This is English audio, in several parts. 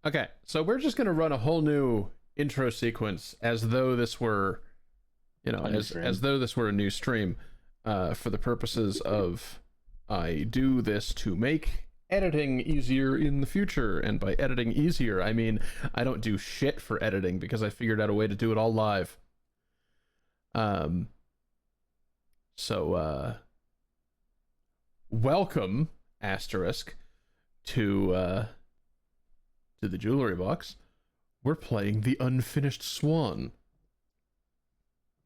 Okay, so we're just gonna run a whole new intro sequence as though this were, as though this were a new stream, for the purposes of I do this to make editing easier in the future, and by editing easier, I mean I don't do shit for editing because I figured out a way to do it all live. Um. So, welcome asterisk to the jewelry box. We're playing the Unfinished Swan.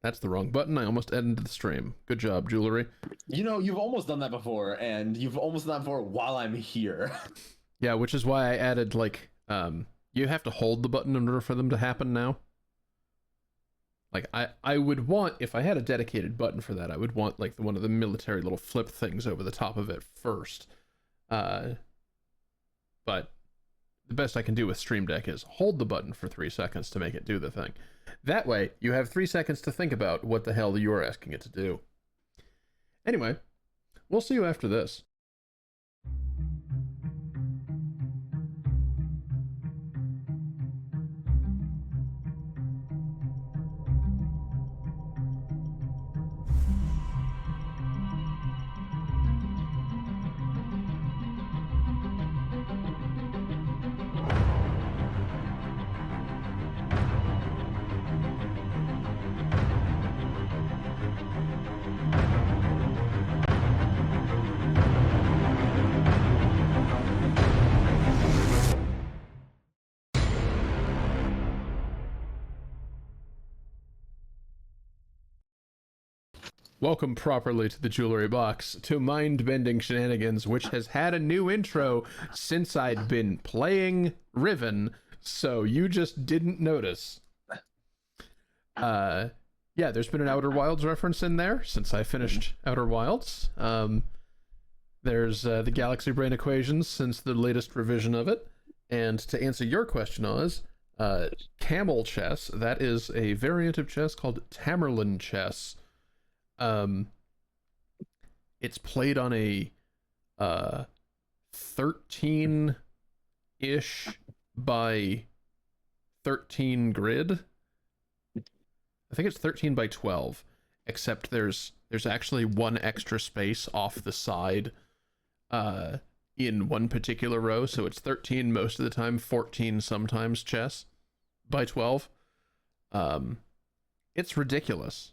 That's the wrong button. I almost ended the stream. Good job, jewelry. You know, you've almost done that before, and you've almost done that before while I'm here. Yeah, which is why I added, like, you have to hold the button in order for them to happen now. Like, I would want, if I had a dedicated button for that, I would want, like, one of the military little flip things over the top of it first. But the best I can do with Stream Deck is hold the button for 3 seconds to make it do the thing. That way, you have 3 seconds to think about what the hell you're asking it to do. Anyway, we'll see you after this. Welcome properly to the jewelry box, to mind-bending shenanigans, which has had a new intro since I'd been playing Riven, so you just didn't notice. Yeah, there's been an Outer Wilds reference in there since I finished Outer Wilds. There's the Galaxy Brain equations since the latest revision of it. And to answer your question, Oz, camel chess, that is a variant of chess called Tamerlane chess. It's played on a 13-ish by 13 grid. I think it's 13 by 12, except there's actually one extra space off the side in one particular row, so it's 13 most of the time, 14 sometimes chess by 12. It's ridiculous.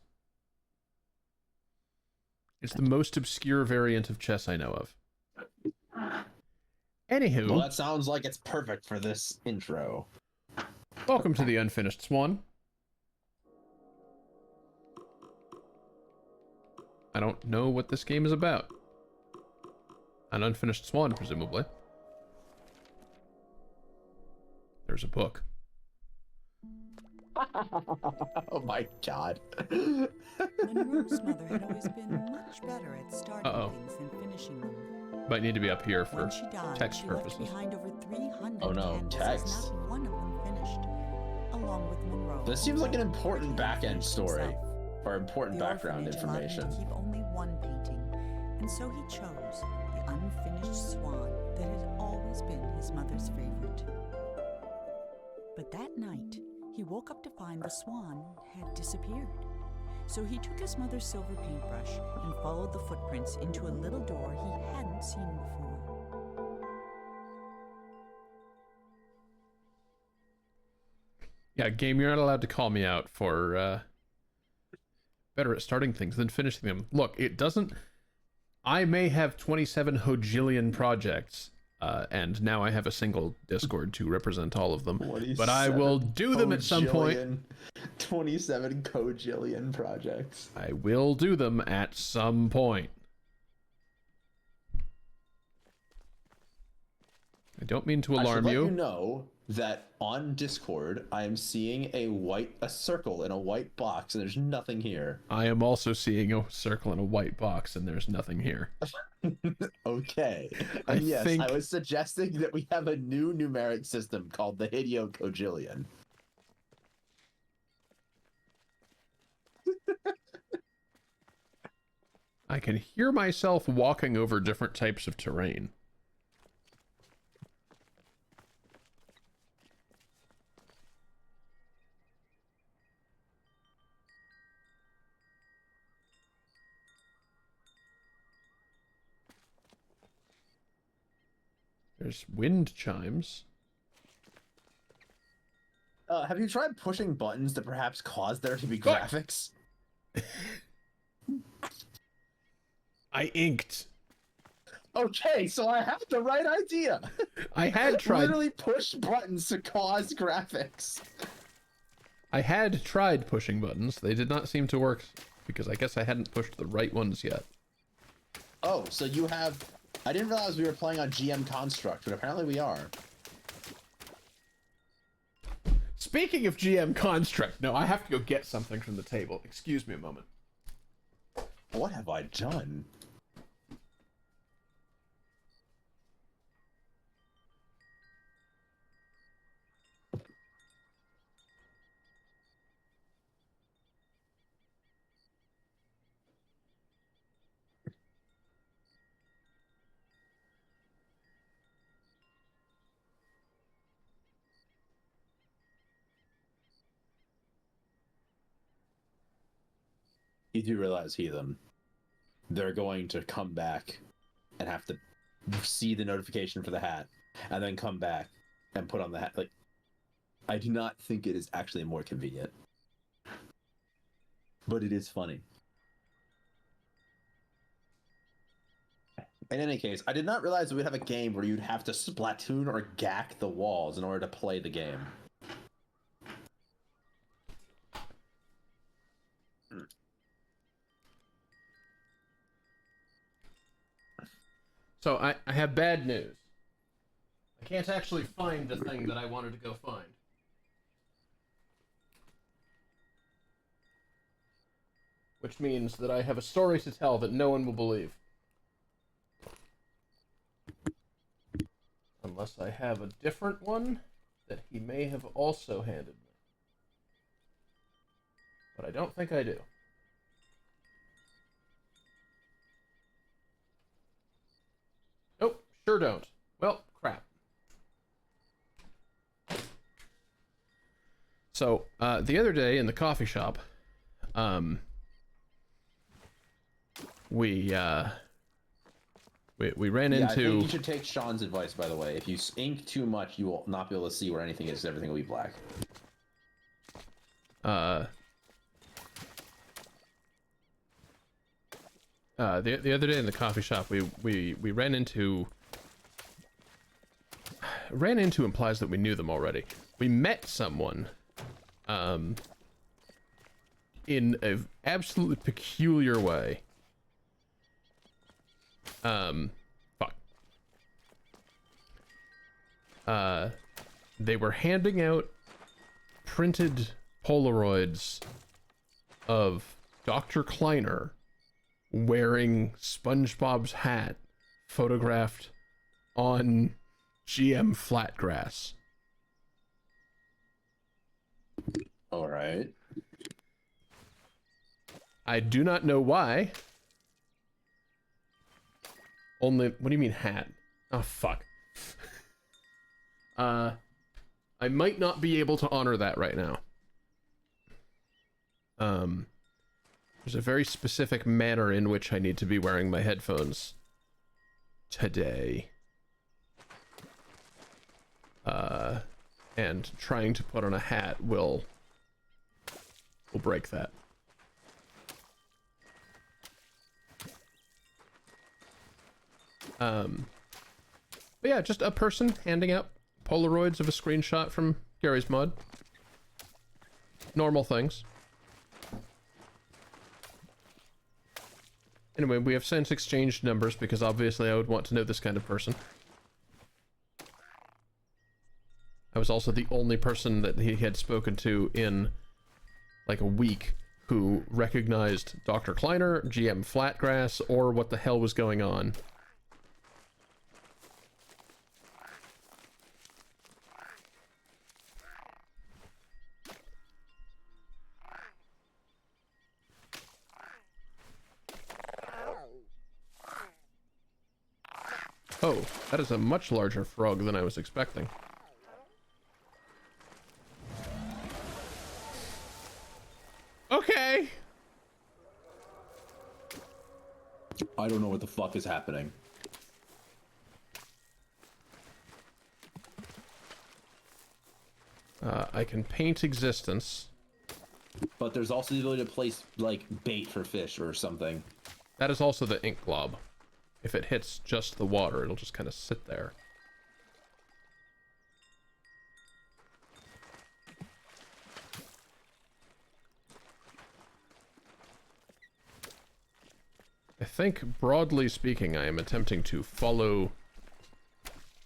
It's the most obscure variant of chess I know of. Anywho. Well, that sounds like it's perfect for this intro. Welcome to the Unfinished Swan. I don't know what this game is about. An Unfinished Swan, presumably. There's a book. Oh my god. Monroe's mother had always been much better at starting things than finishing them. Might need to be up here for When she died, text she purposes. left behind over 300 Oh no, canvases, text. not one of them finished, along with Monroe. This seems like an important back-end story, himself. or important The background orphanage allowed him information. to keep only one painting, and so he chose the Unfinished Swan that had always been his mother's favorite. But that night, he woke up to find the swan had disappeared. So he took his mother's silver paintbrush and followed the footprints into a little door he hadn't seen before. Yeah, game, you're not allowed to call me out for better at starting things than finishing them. Look, it doesn't... I may have 27 hojillion projects, and now I have a single Discord to represent all of them. But I will do them at some point. 27 cojillion projects. I will do them at some point. I don't mean to alarm I should you. let you know that on Discord, I am seeing a circle in a white box, and there's nothing here. I am also seeing a circle in a white box, and there's nothing here. Okay. I And yes, think- I was suggesting that we have a new numeric system called the Hideo Cojillion. I can hear myself walking over different types of terrain. There's wind chimes. Have you tried pushing buttons to perhaps cause there to be Fuck. graphics? I inked. Okay, so I have the right idea. I had tried. Literally push buttons to cause graphics. I had tried pushing buttons. They did not seem to work because I guess I hadn't pushed the right ones yet. Oh, so you have... I didn't realize we were playing on GM Construct, but apparently we are. Speaking of GM Construct, no, I have to go get something from the table. Excuse me a moment. What have I done? You do realize, Heathen, they're going to come back and have to see the notification for the hat, and then come back and put on the hat. Like, I do not think it is actually more convenient, but it is funny. In any case, I did not realize that we'd have a game where you'd have to Splatoon or gack the walls in order to play the game. So I have bad news. I can't actually find the thing that I wanted to go find. Which means that I have a story to tell that no one will believe. Unless I have a different one that he may have also handed me. But I don't think I do. Nope, sure don't. Well, crap. So, the other day in the coffee shop, we ran into... I think you should take Sean's advice, by the way. If you ink too much, you will not be able to see where anything is. Everything will be black. The other day in the coffee shop, we ran into... Ran into implies that we knew them already. We met someone, in an absolutely peculiar way. Fuck. They were handing out printed Polaroids of Dr. Kleiner wearing SpongeBob's hat, photographed on GM Flatgrass. All right. I do not know why. Only, what do you mean hat? Oh, fuck. I might not be able to honor that right now. There's a very specific manner in which I need to be wearing my headphones today. And trying to put on a hat will break that. But yeah, just a person handing out Polaroids of a screenshot from Gary's Mod. Normal things. Anyway, we have since exchanged numbers because obviously I would want to know this kind of person. I was also the only person that he had spoken to in like a week who recognized Dr. Kleiner, GM Flatgrass, or what the hell was going on. Oh, that is a much larger frog than I was expecting. Okay. I don't know what the fuck is happening. I can paint existence. But there's also the ability to place, like, bait for fish or something. That is also the ink glob. If it hits just the water, it'll just kind of sit there. I think, broadly speaking, I am attempting to follow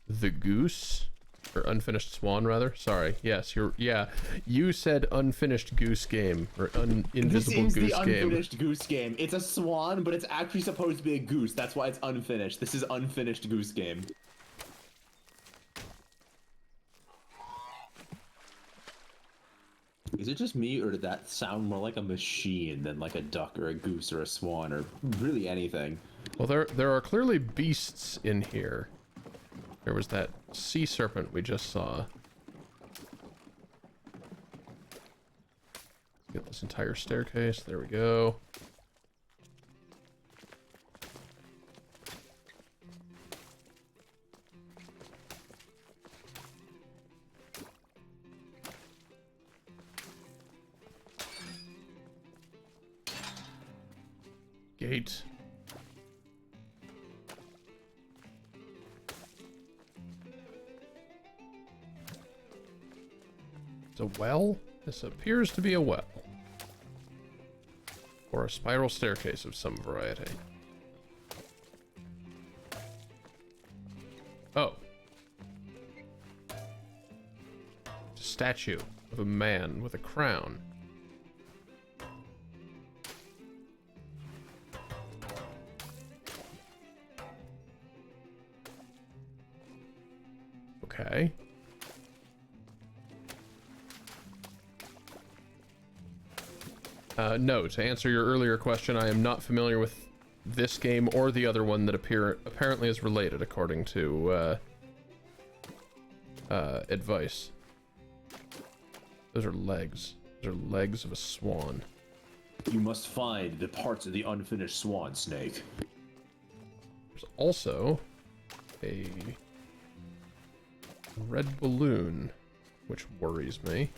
the goose. Or Unfinished Swan, rather. Sorry. Yes, you said Unfinished Goose Game. Or Invisible Goose Game. This is the Unfinished Goose Game. It's a swan, but it's actually supposed to be a goose. That's why it's unfinished. This is Unfinished Goose Game. Is it just me, or did that sound more like a machine than like a duck or a goose or a swan or really anything? Well, there are clearly beasts in here. There was that sea serpent we just saw. Get this entire staircase. There we go. Gate. It's a well? This appears to be a well. Or a spiral staircase of some variety. Oh. It's a statue of a man with a crown. Okay. No, to answer your earlier question, I am not familiar with this game or the other one that apparently is related, according to advice. Those are legs. Those are legs of a swan. You must find the parts of the unfinished swan, Snake. There's also a red balloon, which worries me.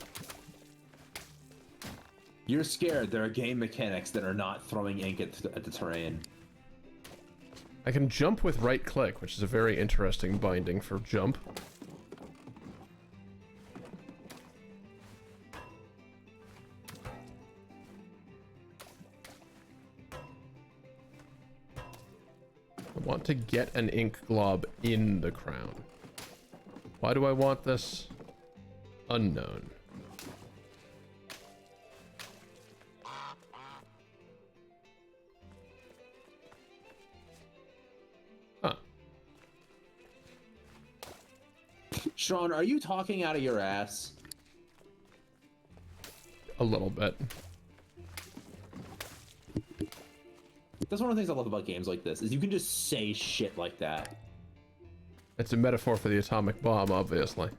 You're scared there are game mechanics that are not throwing ink at the terrain. I can jump with right click, which is a very interesting binding for jump. I want to get an ink glob in the crown. Why do I want this? Unknown. Huh. Sean, are you talking out of your ass? A little bit. That's one of the things I love about games like this, is you can just say shit like that. It's a metaphor for the atomic bomb, obviously.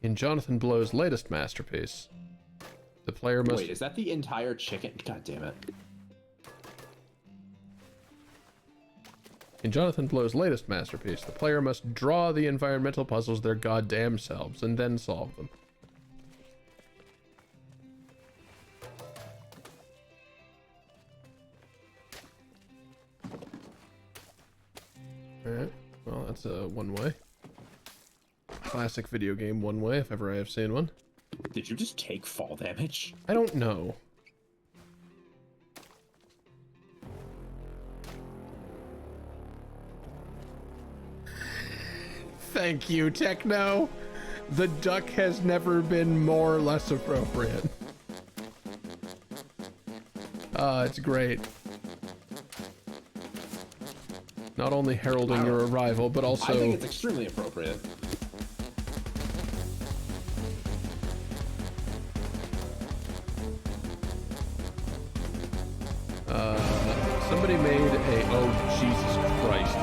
In Jonathan Blow's latest masterpiece, the player must... Wait, is that the entire chicken? God damn it. In Jonathan Blow's latest masterpiece, the player must draw the environmental puzzles their goddamn selves and then solve them. Alright, well that's a one-way. Classic video game one-way, if ever I have seen one. Did you just take fall damage? I don't know. Thank you, Techno. The duck has never been more or less appropriate. It's great. Not only heralding your arrival, but also... I think it's extremely appropriate. Somebody made a... Oh, Jesus Christ.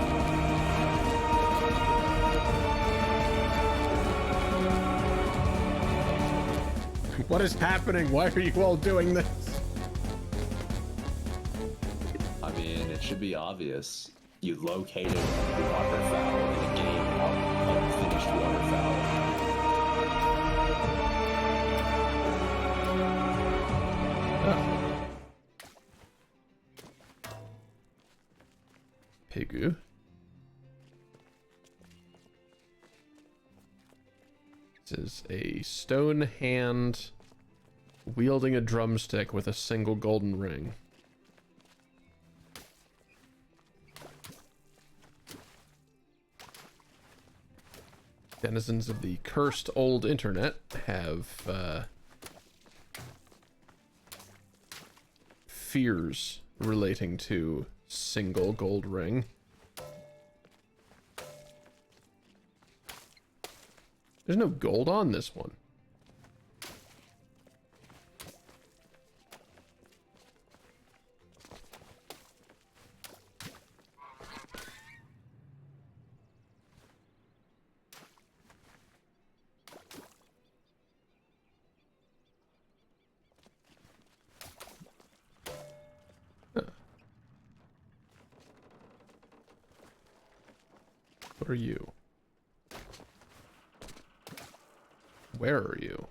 What is happening? Why are you all doing this? I mean, it should be obvious. You located waterfowl in a game of unfinished waterfowl. Oh. Pigu. This is a stone hand wielding a drumstick with a single golden ring. Denizens of the cursed old internet have fears relating to single gold ring. There's no gold on this one. What are you? Where are you?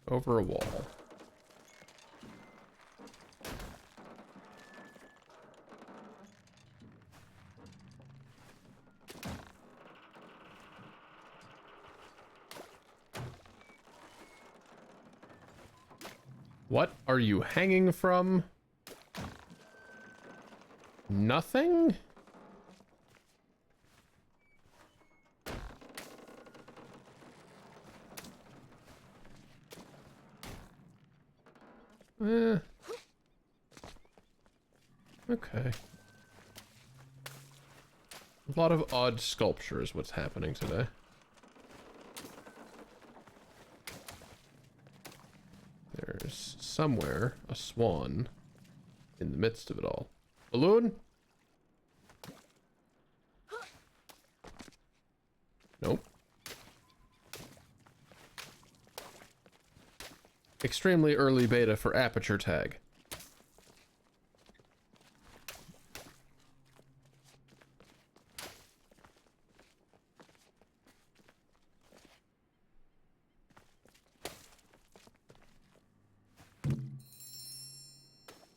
Over a wall. What are you hanging from? Nothing? Okay. A lot of odd sculpture is what's happening today. There's somewhere a swan in the midst of it all. Balloon? Nope. Extremely early beta for aperture tag.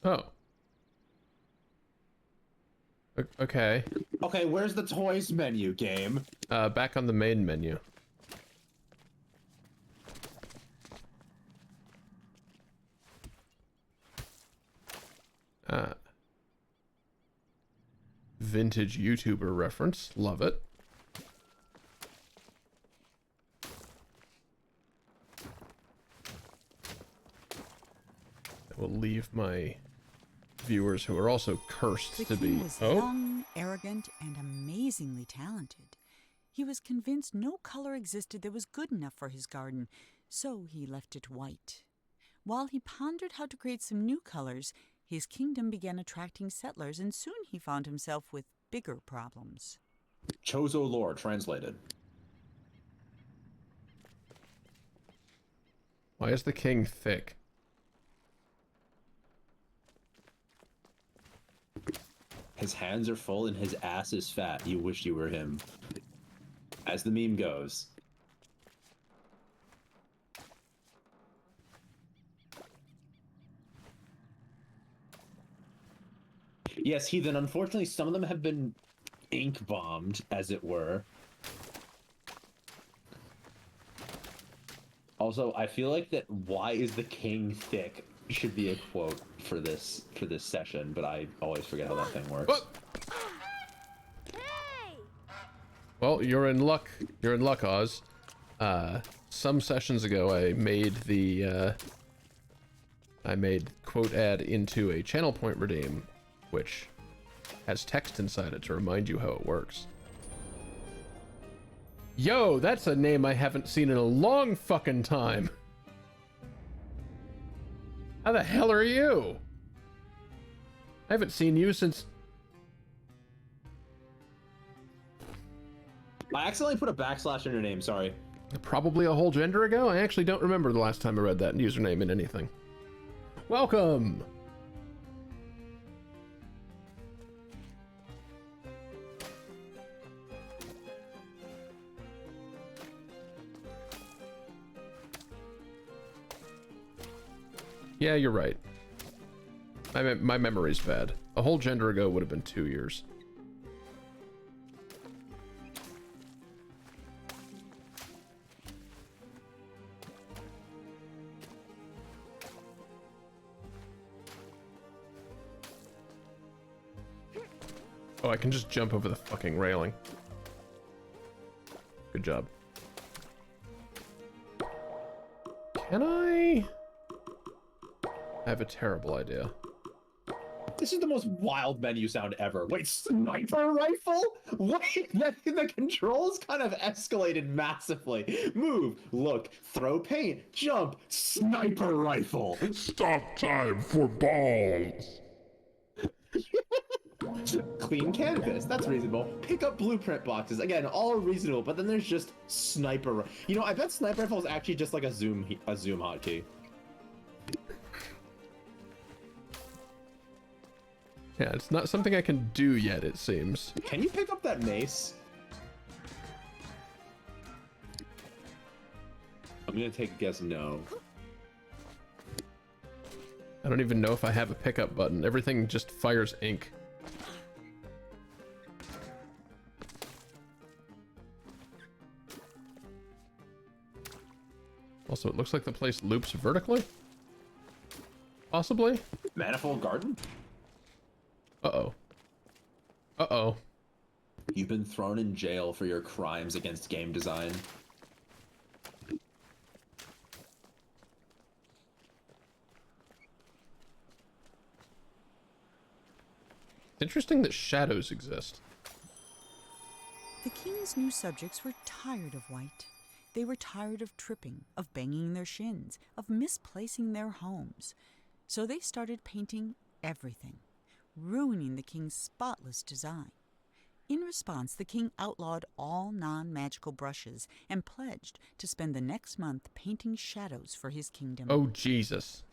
Oh. Okay. Okay, where's the toys menu, game? Back on the main menu. Vintage YouTuber reference. Love it. I will leave my viewers who are also cursed The to king be... was young, arrogant, and amazingly talented. He was convinced no color existed that was good enough for his garden, so he left it white. While he pondered how to create some new colors, his kingdom began attracting settlers, and soon he found himself with bigger problems. Chozo lore translated. Why is the king thick? His hands are full and his ass is fat. You wish you were him. As the meme goes. Yes, Heathen, unfortunately some of them have been ink bombed, as it were. Also, I feel like that "why is the king thick" should be a quote for this session, but I always forget how that thing works. What? Well, you're in luck. You're in luck, Oz. Some sessions ago, I made the quote ad into a channel point redeem, which has text inside it to remind you how it works. Yo, that's a name I haven't seen in a long fucking time. How the hell are you? I haven't seen you since... I accidentally put a backslash in your name, sorry. Probably a whole gender ago? I actually don't remember the last time I read that username in anything. Welcome! Yeah, you're right. My memory's bad. A whole gender ago would have been 2 years. Oh, I can just jump over the fucking railing. Good job. Can I have a terrible idea? This is the most wild menu sound ever. Wait, sniper rifle? Wait, the controls kind of escalated massively. Move, look, throw paint, jump, sniper rifle. Stop time for balls. Clean canvas, that's reasonable. Pick up blueprint boxes, again, all reasonable, but then there's just sniper. You know, I bet sniper rifle is actually just like a zoom hotkey. Yeah, it's not something I can do yet, it seems. Can you pick up that mace? I'm gonna take a guess no. I don't even know if I have a pickup button. Everything just fires ink. Also, it looks like the place loops vertically? Possibly? Manifold garden? Uh-oh. Uh-oh. You've been thrown in jail for your crimes against game design. It's interesting that shadows exist. The king's new subjects were tired of white. They were tired of tripping, of banging their shins, of misplacing their homes. So they started painting everything, ruining the king's spotless design. In response, the king outlawed all non-magical brushes and pledged to spend the next month painting shadows for his kingdom. Oh, Jesus.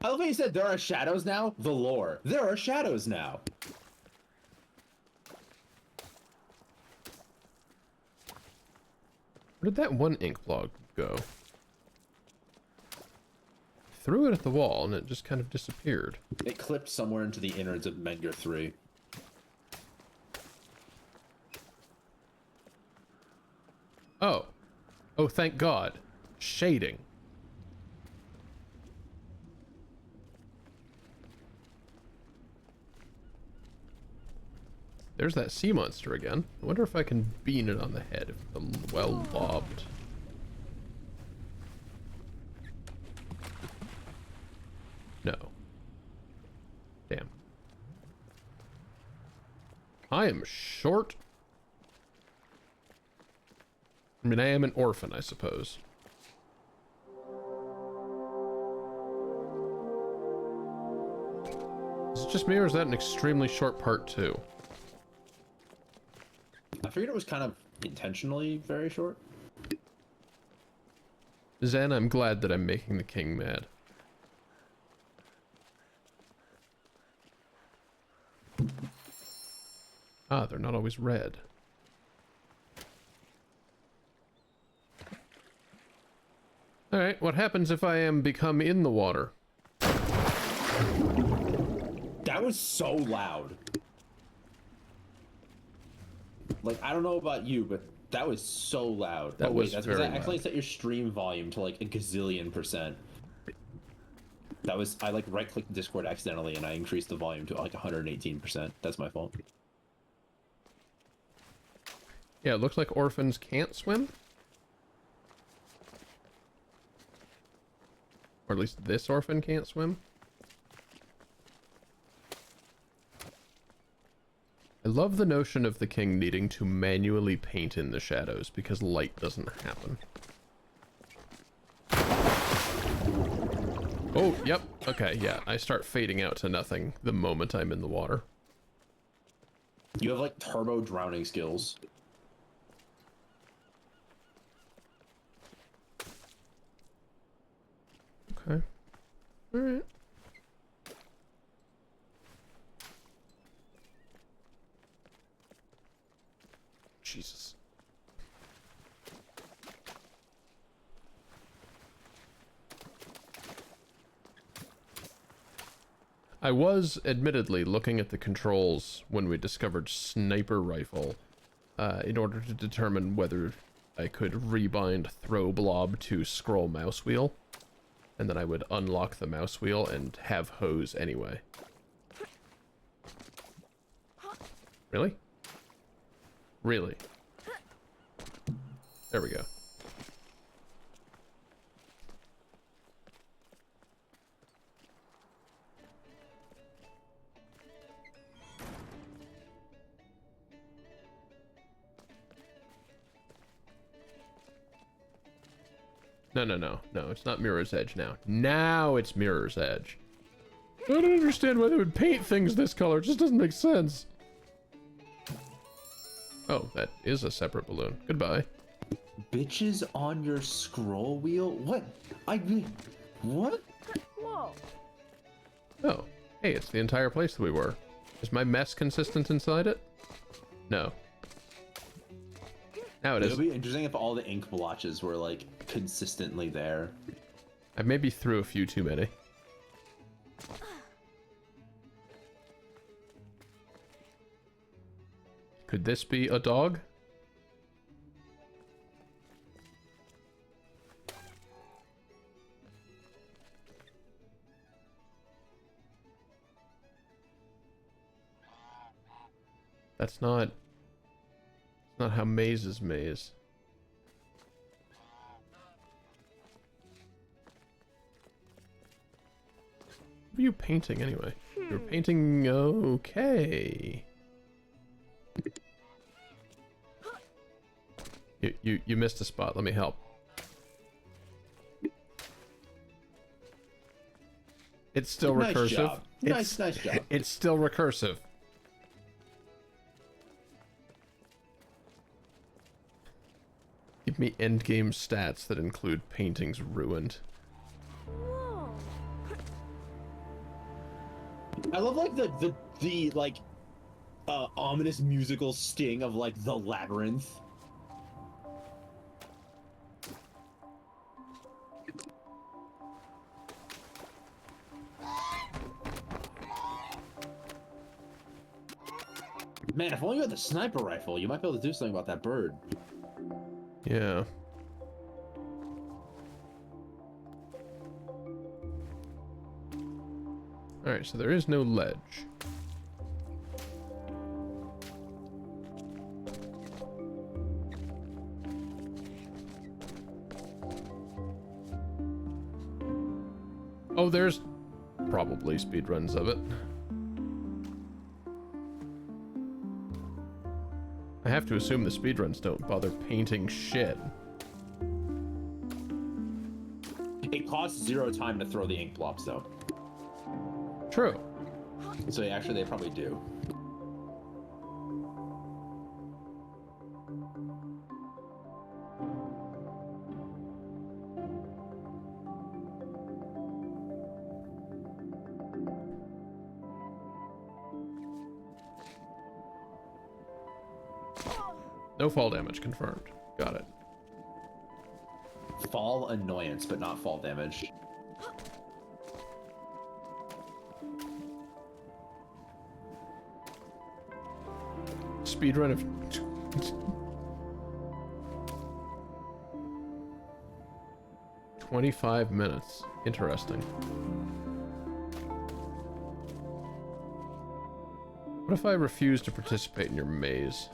I love how you said there are shadows now. The lore. There are shadows now. Where did that one ink blog go? Threw it at the wall and it just kind of disappeared. It clipped somewhere into the innards of Menger 3. Oh. Oh, thank God. Shading. There's that sea monster again. I wonder if I can bean it on the head if it's well lobbed. No. Damn. I am short. I mean, I am an orphan, I suppose. Is it just me, or is that an extremely short part too? I figured it was kind of intentionally very short. Zen, I'm glad that I'm making the king mad. Ah, they're not always red. Alright, what happens if I am become in the water? That was so loud. Like, I don't know about you, but that was so loud. That was that's very because I accidentally loud. set your stream volume to like a gazillion %. That was, I like right-clicked Discord accidentally and I increased the volume to like 118%. That's my fault. Yeah, it looks like orphans can't swim. Or at least this orphan can't swim. I love the notion of the king needing to manually paint in the shadows because light doesn't happen. Oh, yep. Okay, yeah. I start fading out to nothing the moment I'm in the water. You have like turbo drowning skills. Okay. Alright. Jesus. I was, admittedly, looking at the controls when we discovered sniper rifle in order to determine whether I could rebind throw blob to scroll mouse wheel, and then I would unlock the mouse wheel and have hose anyway. Really? Really? There we go. No, it's not Mirror's Edge now. Now it's Mirror's Edge. I don't understand why they would paint things this color. It just doesn't make sense. Oh, that is a separate balloon. Goodbye. Bitches on your scroll wheel? What? What? Whoa. Oh, hey, it's the entire place that we were. Is my mess consistent inside it? No. Now it is. It'll be interesting if all the ink blotches were, like, consistently there. I maybe threw a few too many. Could this be a dog? That's not how mazes maze. What are you painting anyway? You're painting okay. You missed a spot. Let me help. It's still Nice recursive. job. Nice job. It's still recursive. Give me endgame stats that include paintings ruined. Whoa. I love, like, the like ominous musical sting of, like, the labyrinth. Man, if only you had the sniper rifle, you might be able to do something about that bird. Yeah. Alright, so there is no ledge. Oh, there's probably speedruns of it. I have to assume the speedruns don't bother painting shit. It costs 0 time to throw the ink blobs, though. True. So actually, they probably do. No fall damage confirmed. Got it. Fall annoyance, but not fall damage. Speedrun of 25 minutes. Interesting. What if I refuse to participate in your maze?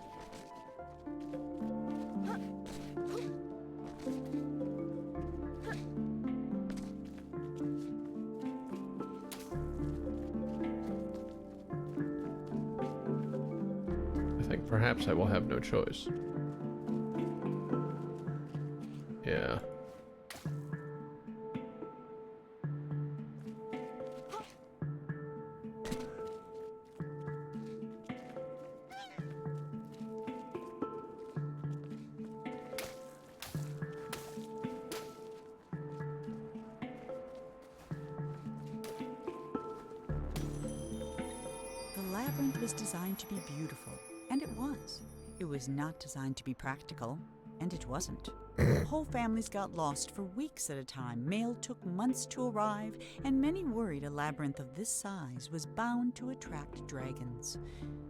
Perhaps I will have no choice. Yeah. labyrinth was designed to be beautiful, and it was. It was not designed to be practical, and it wasn't. Whole families got lost for weeks at a time, mail took months to arrive, and many worried a labyrinth of this size was bound to attract dragons.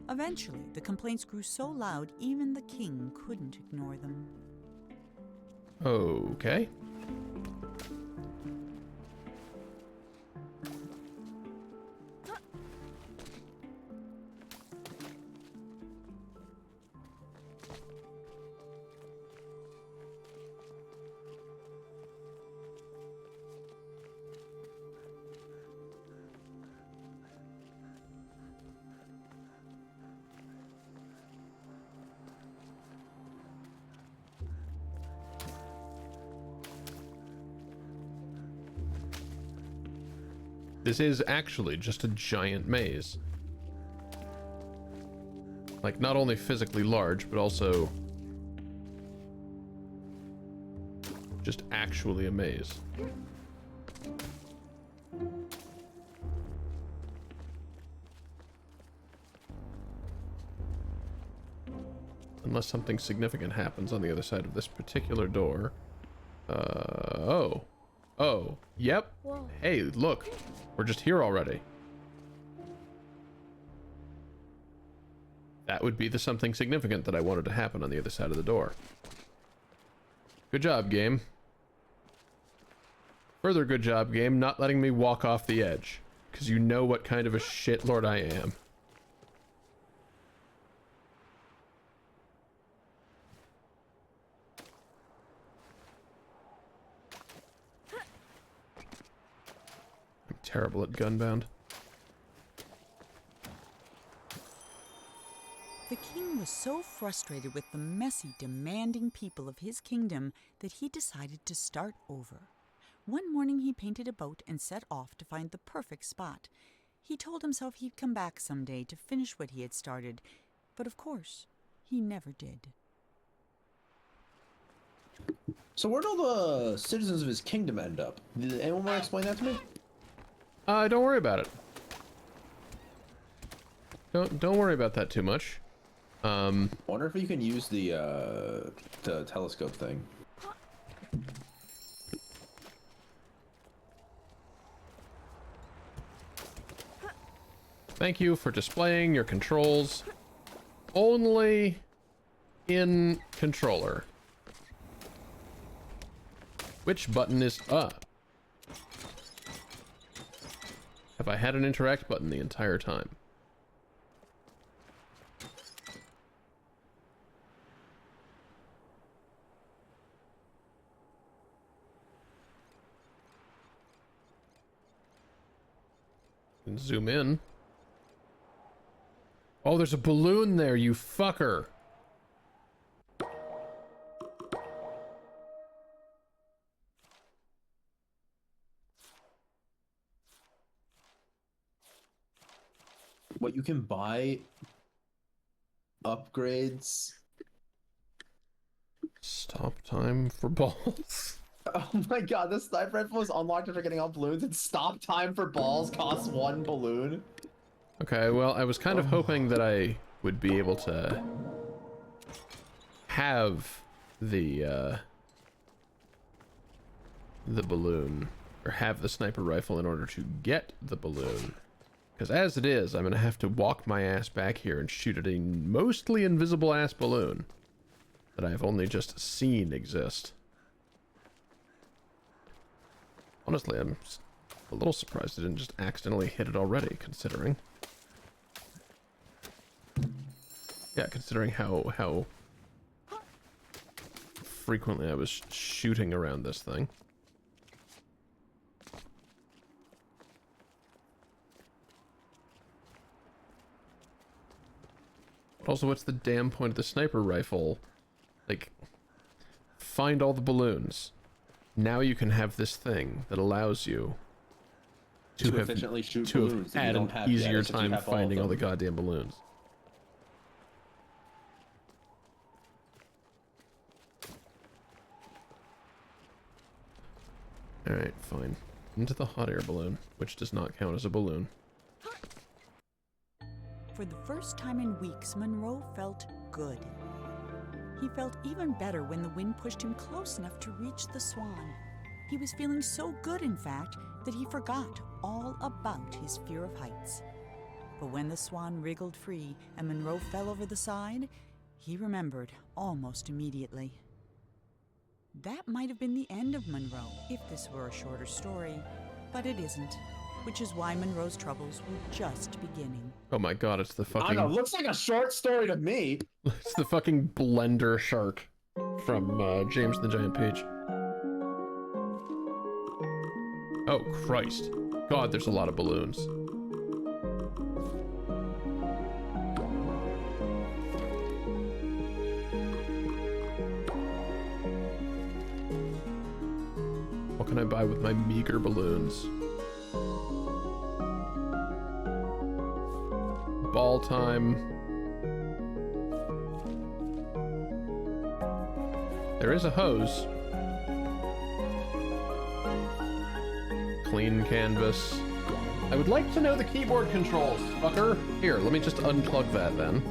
Eventually, the complaints grew so loud even the king couldn't ignore them. Okay. This is actually just a giant maze. Like, not only physically large, but also just actually a maze. Unless something significant happens on the other side of this particular door. Oh, yep. Whoa. Hey, look. We're just here already. That would be the something significant that I wanted to happen on the other side of the door. Good job, game. Further good job, game, not letting me walk off the edge. Because you know what kind of a shitlord I am. Terrible at gunbound. The king was so frustrated with the messy, demanding people of his kingdom that he decided to start over. One morning he painted a boat and set off to find the perfect spot. He told himself he'd come back someday to finish what he had started, but of course, he never did. So where'd all the citizens of his kingdom end up? Did anyone want to explain that to me? Don't worry about it. Don't worry about that too much. I wonder if you can use the telescope thing. Thank you for displaying your controls only in controller. Which button is up? Have I had an interact button the entire time? And zoom in. Oh, there's a balloon there, you fucker. What, you can buy upgrades? Stop time for balls. Oh my god, this sniper rifle is unlocked after getting all balloons, and stop time for balls costs 1 balloon? Okay, well, I was kind of hoping that I would be able to have the balloon, or have the sniper rifle in order to get the balloon. Because as it is, I'm going to have to walk my ass back here and shoot at a mostly invisible ass balloon that I've only just seen exist. Honestly, I'm a little surprised I didn't just accidentally hit it already, considering. Yeah, considering how frequently I was shooting around this thing. Also, what's the damn point of the sniper rifle? Like, find all the balloons. Now you can have this thing that allows you to efficiently shoot balloons. Had an easier time finding all the goddamn balloons. Alright, fine. Into the hot air balloon, which does not count as a balloon. For the first time in weeks, Monroe felt good. He felt even better when the wind pushed him close enough to reach the swan. He was feeling so good, in fact, that he forgot all about his fear of heights. But when the swan wriggled free and Monroe fell over the side, he remembered almost immediately. That might have been the end of Monroe if this were a shorter story, but it isn't, which is why Monroe's troubles were just beginning. Oh my god, it's the I fucking... don't know, looks like a short story to me. It's the fucking blender shark from James and the Giant Peach. Oh, Christ. God, there's a lot of balloons. What can I buy with my meager balloons? Ball time. There is a hose. Clean canvas. I would like to know the keyboard controls, fucker. Here, let me just unplug that then.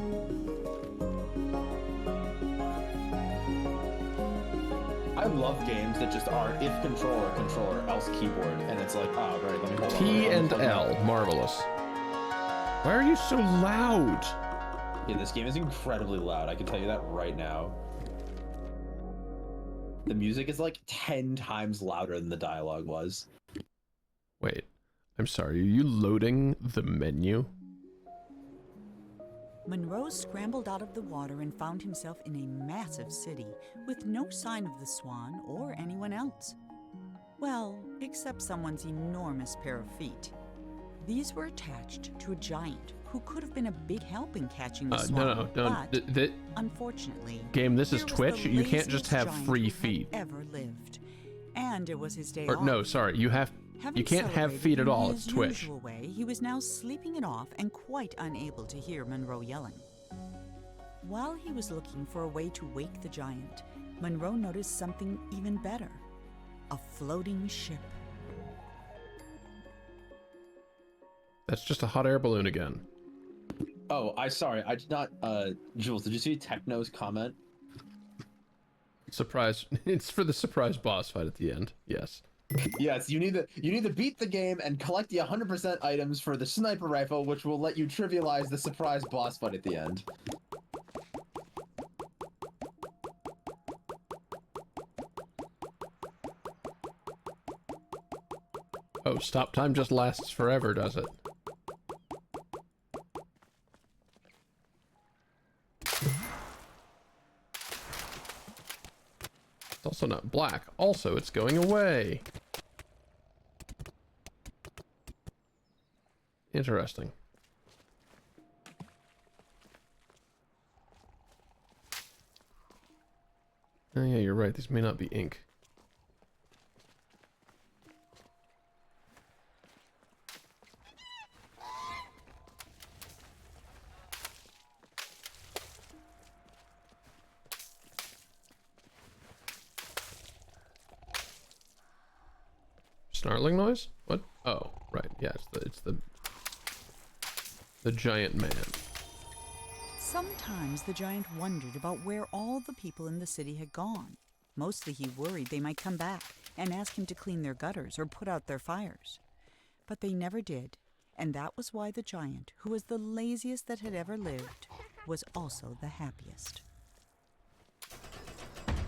I love games that just are if controller, else keyboard, and it's like, oh, right, let me hold on. T and L, marvelous. Why are you so loud? Yeah, this game is incredibly loud. I can tell you that right now. The music is like 10 times louder than the dialogue was. Wait, I'm sorry, are you loading the menu? Monroe scrambled out of the water and found himself in a massive city with no sign of the swan or anyone else. Well, except someone's enormous pair of feet. These were attached to a giant who could have been a big help in catching the swan. No. Unfortunately, game, this is here was Twitch. the You can't just have laziest free giant who had feet. ever lived, and it was his day Or off. no, sorry, you can't have feet at all. It's Twitch. Usual way, he was now sleeping it off and quite unable to hear Monroe yelling. While he was looking for a way to wake the giant, Monroe noticed something even better: a floating ship. That's just a hot air balloon again. Oh, sorry, I did not, Jules, did you see Techno's comment? Surprise, it's for the surprise boss fight at the end, yes. Yes, you need to beat the game and collect the 100% items for the sniper rifle, which will let you trivialize the surprise boss fight at the end. Oh, stop time just lasts forever, does it? It's also not black. Also, it's going away. Interesting. Oh yeah, you're right. These may not be ink. Snarling noise? What? Oh, right. Yeah, it's the giant man. Sometimes the giant wondered about where all the people in the city had gone. Mostly he worried they might come back and ask him to clean their gutters or put out their fires. But they never did, and that was why the giant, who was the laziest that had ever lived, was also the happiest.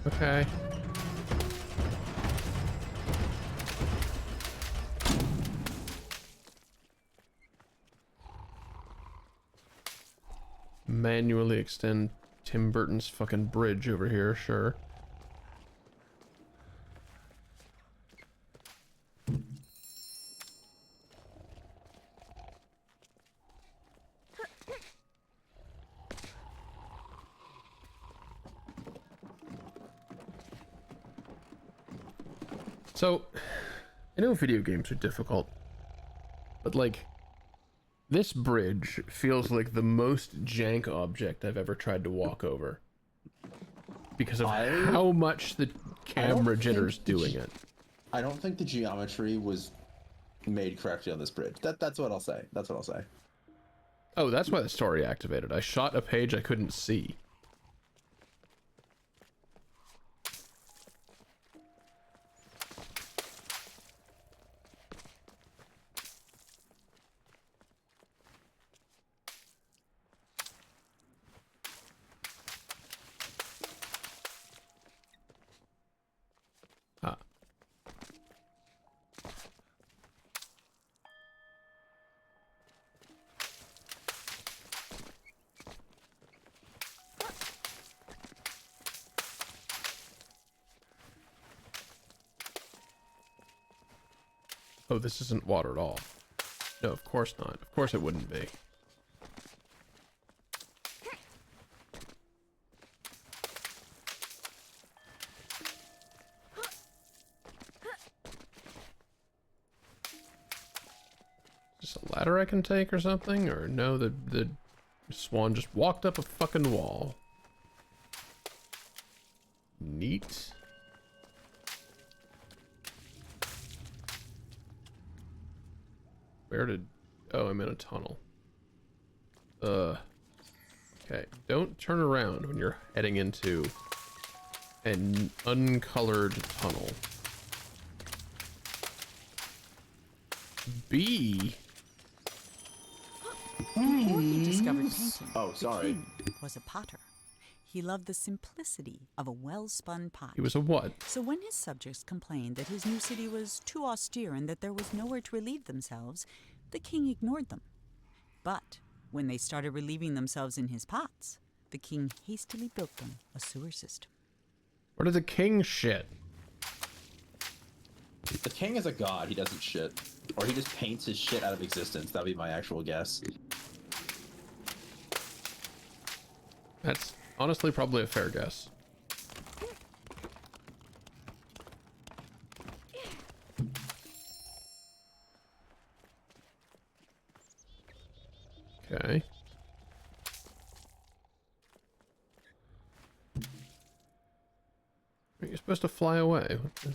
Okay. Manually extend Tim Burton's fucking bridge over here, sure. So, I know video games are difficult, but like, this bridge feels like the most jank object I've ever tried to walk over. Because of how much the camera jitters doing it. I don't think the geometry was made correctly on this bridge. That's what I'll say. That's what I'll say. Oh, that's why the story activated. I shot a page I couldn't see. Ah. Oh, this isn't water at all. No, of course not. Of course it wouldn't be. Is this a ladder I can take or something? Or no, the swan just walked up a fucking wall. Neat. Where did... Oh, I'm in a tunnel. Okay, don't turn around when you're heading into an uncolored tunnel. B. Before he discovered painting, Oh, sorry. the king was a potter. He loved the simplicity of a well-spun pot. He was a what? So when his subjects complained that his new city was too austere and that there was nowhere to relieve themselves, the king ignored them. But when they started relieving themselves in his pots, the king hastily built them a sewer system. Where did the king shit? The king is a god. He doesn't shit. Or he just paints his shit out of existence. That'd be my actual guess. That's honestly probably a fair guess. Okay. You're supposed to fly away. What the...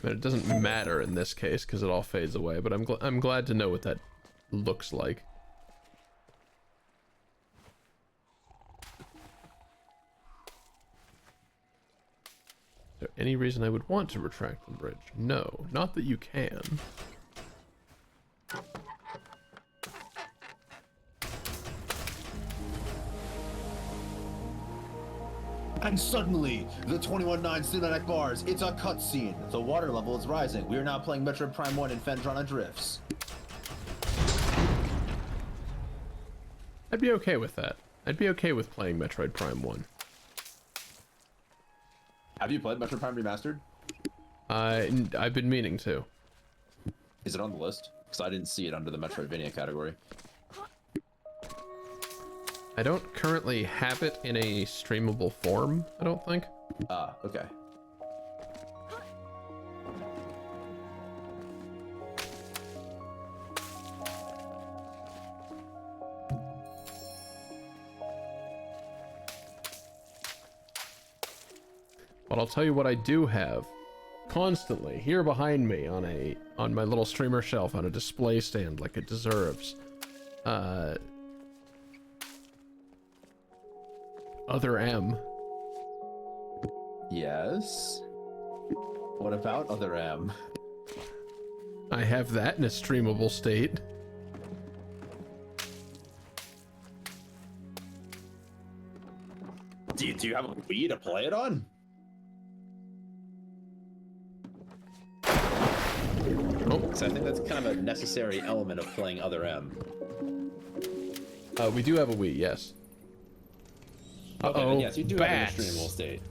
I mean, it doesn't matter in this case because it all fades away, but I'm glad to know what that looks like. Is there any reason I would want to retract the bridge? No, not that you can. And suddenly, the 21-9 cinematic bars, it's a cutscene. The water level is rising. We are now playing Metroid Prime 1 in Phendrana Drifts. I'd be okay with that. I'd be okay with playing Metroid Prime 1. Have you played Metroid Prime Remastered? I've been meaning to. Is it on the list? Because I didn't see it under the Metroidvania category. I don't currently have it in a streamable form, I don't think. Ah, okay. But I'll tell you what I do have constantly here behind me on my little streamer shelf on a display stand like it deserves. Other M. Yes. What about Other M? I have that in a streamable state. Do you have a Wii to play it on? Oh, So I think that's kind of a necessary element of playing Other M. we do have a Wii, yes. Okay, Uh-oh, yes, you do bats. have it in a streamable state.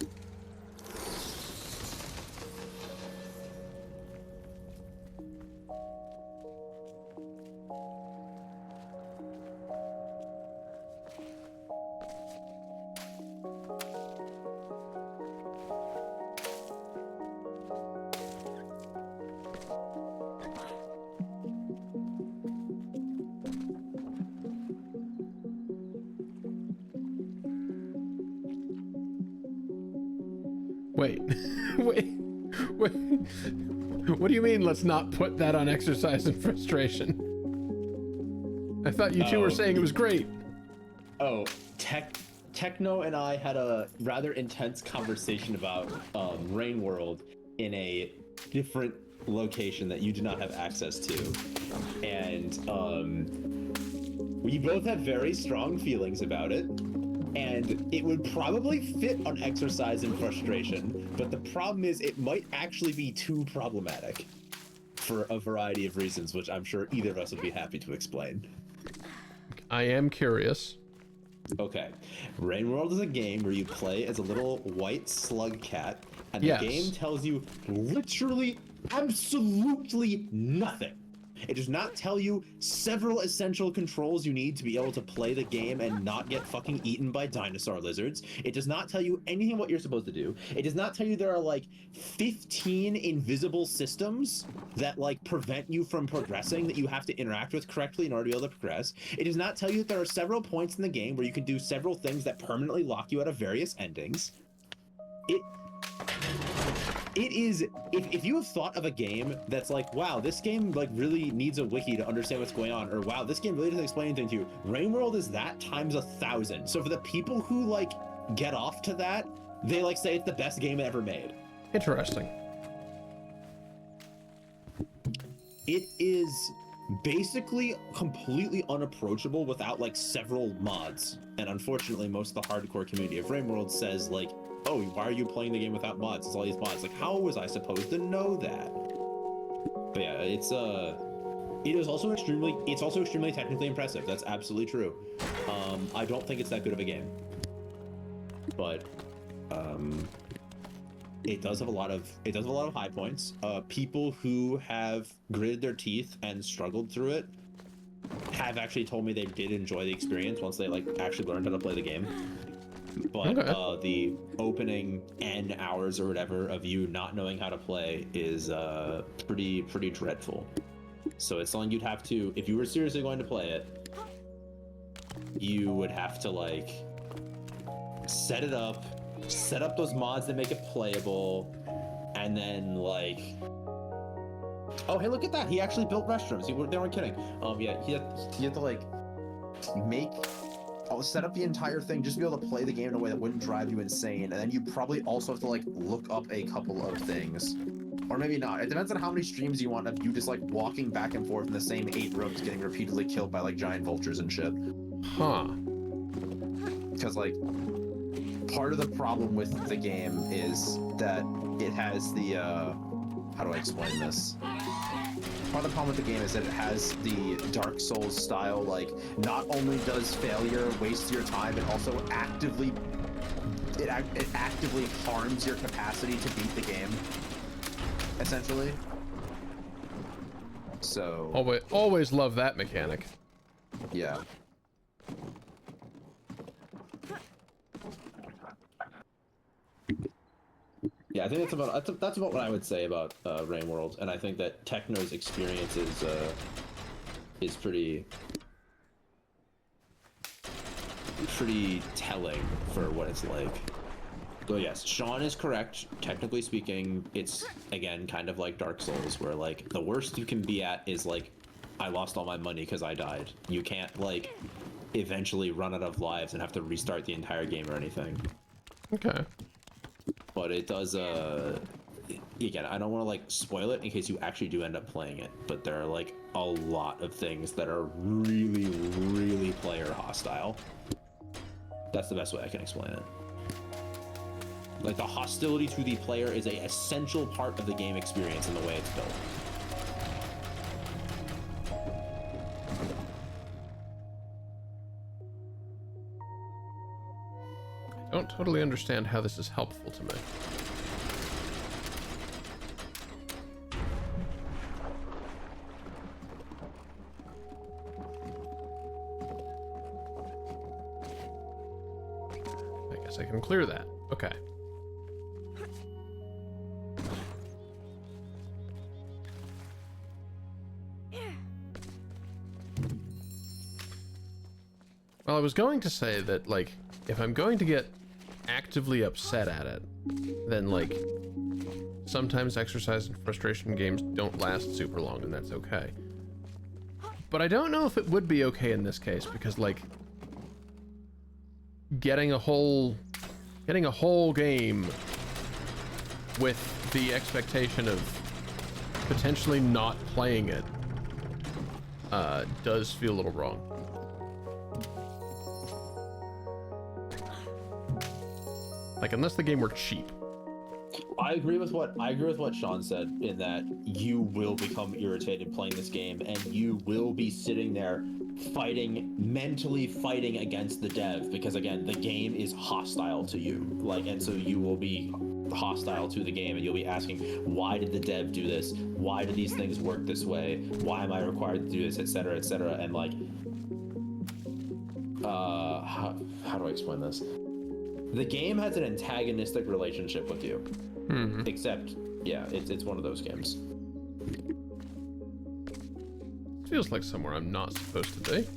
Wait, wait, wait. What do you mean, let's not put that on exercise and frustration? I thought you two were saying it was great. Oh, Techno and I had a rather intense conversation about Rain World in a different location that you do not have access to. And we both have very strong feelings about it. And it would probably fit on exercise and frustration, but the problem is it might actually be too problematic for a variety of reasons, which I'm sure either of us would be happy to explain. I am curious. Okay. Rain World is a game where you play as a little white slug cat, and Yes. the game tells you literally absolutely nothing. It does not tell you several essential controls you need to be able to play the game and not get fucking eaten by dinosaur lizards. It does not tell you anything what you're supposed to do. It does not tell you there are like 15 invisible systems that like prevent you from progressing that you have to interact with correctly in order to be able to progress. It does not tell you that there are several points in the game where you can do several things that permanently lock you out of various endings. It is, if you have thought of a game that's like, wow, this game like really needs a wiki to understand what's going on, or wow, this game really doesn't explain anything to you, Rain World is that times 1,000. So for the people who like get off to that, they like say it's the best game ever made. Interesting. It is basically completely unapproachable without like several mods. And unfortunately, most of the hardcore community of Rain World says like, oh, why are you playing the game without mods? It's all these mods. Like, how was I supposed to know that? But yeah, it's also extremely technically impressive. That's absolutely true. I don't think it's that good of a game, but it does have a lot of high points. People who have gritted their teeth and struggled through it have actually told me they did enjoy the experience once they like actually learned how to play the game. But Okay. the opening N hours or whatever of you not knowing how to play is pretty dreadful. So it's something you'd have to, if you were seriously going to play it, you would have to like set up those mods that make it playable, and then like, oh hey, look at that, he actually built restrooms. They weren't kidding. Yeah, he had to like set up the entire thing just to be able to play the game in a way that wouldn't drive you insane, and then you probably also have to like look up a couple of things, or maybe not. It depends on how many streams you want of you just like walking back and forth in the same 8 rooms, getting repeatedly killed by like giant vultures and shit. Huh. Because like part of the problem with the game is that it has the how do I explain this? Part of the problem with the game is that it has the Dark Souls style, like, not only does failure waste your time, it also actively harms your capacity to beat the game, essentially. So Always love that mechanic. yeah. Yeah, I think that's about what I would say about Rain World, and I think that Techno's experience is pretty telling for what it's like. So yes, Sean is correct. Technically speaking, it's again kind of like Dark Souls, where like the worst you can be at is like, I lost all my money because I died. You can't like eventually run out of lives and have to restart the entire game or anything. Okay. But it does, again, I don't want to like spoil it in case you actually do end up playing it, but there are like a lot of things that are really player hostile. That's the best way I can explain it. Like, the hostility to the player is a essential part of the game experience in the way it's built. I don't totally understand how this is helpful to me. I guess I can clear that. Okay. Well, I was going to say that, like, if I'm going to get actively upset at it, then like sometimes exercise and frustration games don't last super long, and that's okay. But I don't know if it would be okay in this case, because like getting a whole game with the expectation of potentially not playing it does feel a little wrong. Like, unless the game were cheap. I agree with what Sean said, in that you will become irritated playing this game, and you will be sitting there mentally fighting against the dev, because again, the game is hostile to you. Like, and so you will be hostile to the game, and you'll be asking, why did the dev do this? Why do these things work this way? Why am I required to do this, etc., etc.? And like, how do I explain this? The game has an antagonistic relationship with you. Mm-hmm. Except, yeah, it's one of those games. Feels like somewhere I'm not supposed to be.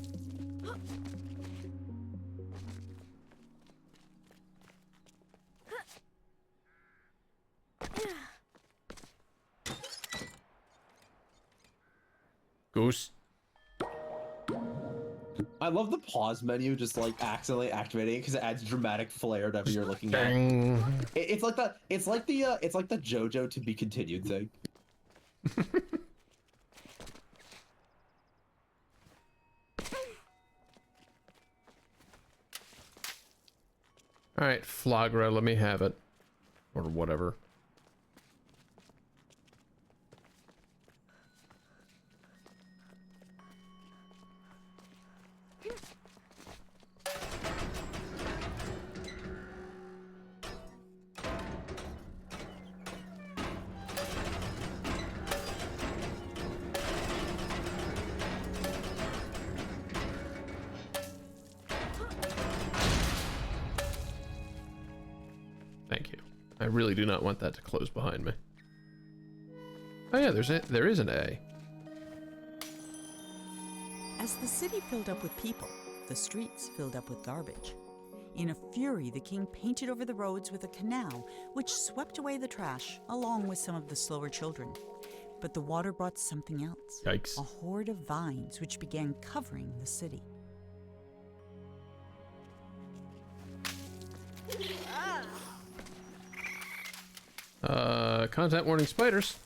Goose. I love the pause menu just like accidentally activating it because it adds dramatic flair to whatever you're looking Dang. at. It's like the JoJo to be continued thing. All right, Flagra, let me have it, or whatever. I really do not want that to close behind me. Oh yeah, there is an A. As the city filled up with people, the streets filled up with garbage. In a fury, the king painted over the roads with a canal, which swept away the trash, along with some of the slower children. But the water brought something else. Yikes. A horde of vines, which began covering the city. Content warning spiders.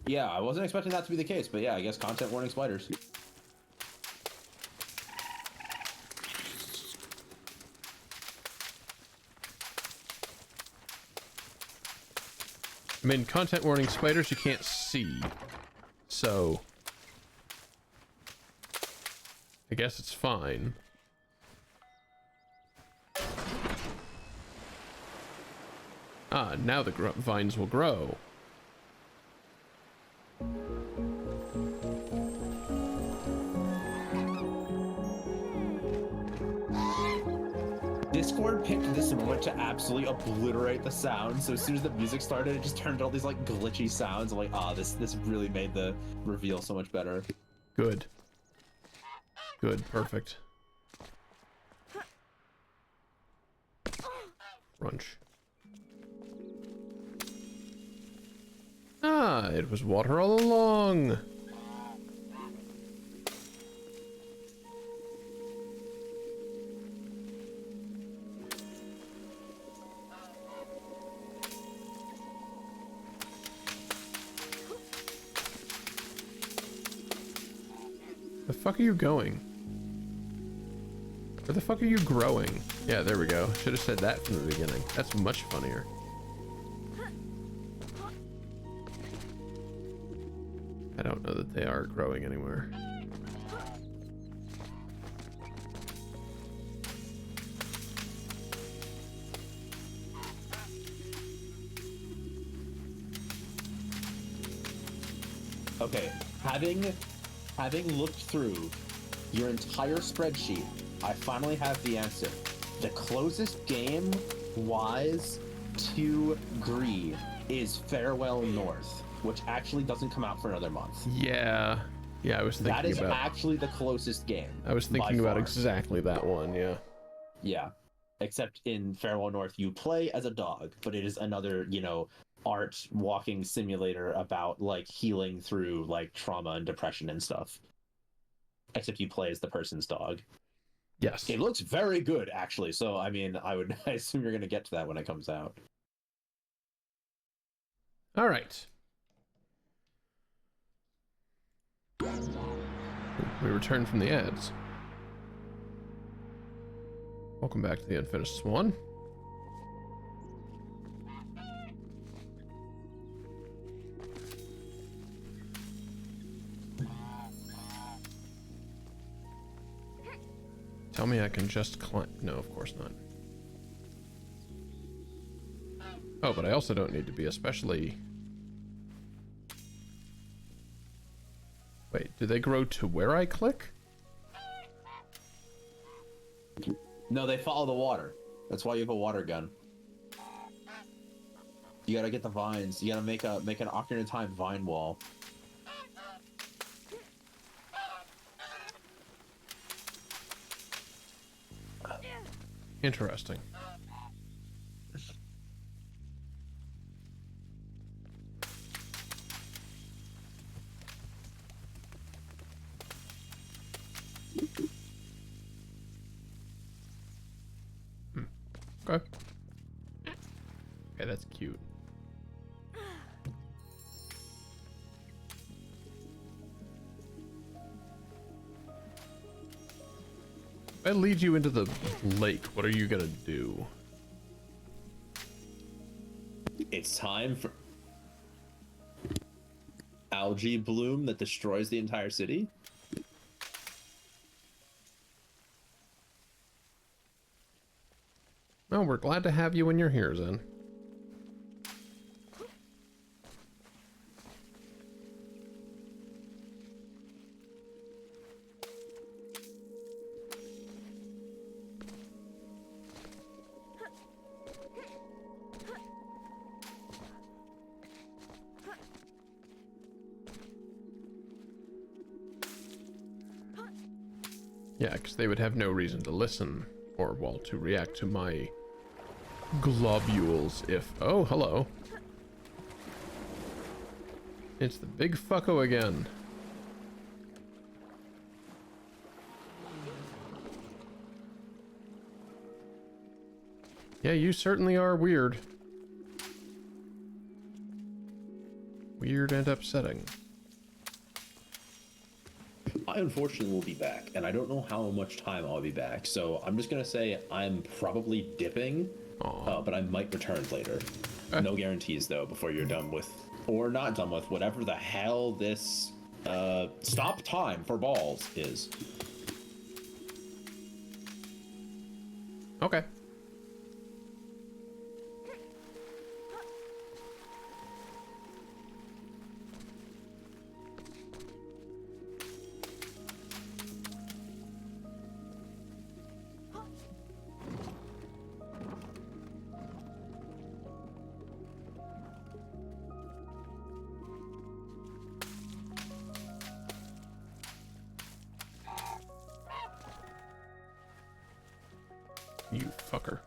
Yeah, I wasn't expecting that to be the case, but yeah, I guess content warning spiders. I mean, content warning spiders you can't see, so I guess it's fine. Ah, now the vines will grow. Discord picked this moment to absolutely obliterate the sound, so as soon as the music started, it just turned all these like glitchy sounds. I'm like, this really made the reveal so much better. Good. Good, perfect. Crunch. Ah, it was water all along. The fuck are you going? Where the fuck are you growing? Yeah, there we go. Should have said that from the beginning. That's much funnier. I don't know that they are growing anywhere. Okay, having looked through your entire spreadsheet, I finally have the answer. The closest game wise to Gree is Farewell North, which actually doesn't come out for another month. Yeah, I was thinking that is actually the closest game. I was thinking about exactly that one. Yeah. Yeah. except in Farewell North, you play as a dog, but it is another, art walking simulator about like healing through like trauma and depression and stuff. Except you play as the person's dog. Yes. It looks very good, actually. So, I mean, I assume you're going to get to that when it comes out. All right. We return from the ads. Welcome back to the Unfinished Swan. Tell me I can just climb. No, of course not. Oh, but I also don't need to be especially... Wait, do they grow to where I click? No, they follow the water. That's why you have a water gun. You gotta get the vines. You gotta make an Ocarina of Time vine wall. Interesting. Okay. Okay, that's cute. If I lead you into the lake, what are you gonna do? It's time for algae bloom that destroys the entire city. Well, we're glad to have you when you're here, Zen. Yeah, because they would have no reason to listen, or, well, to react to my globules if... Oh, hello. It's the big fucko again. Yeah, you certainly are weird. Weird and upsetting. I unfortunately will be back, and I don't know how much time I'll be back, so I'm just gonna say I'm probably dipping, but I might return later. No guarantees, though, before you're done with, or not done with, whatever the hell this stop time for balls is. Okay. You fucker.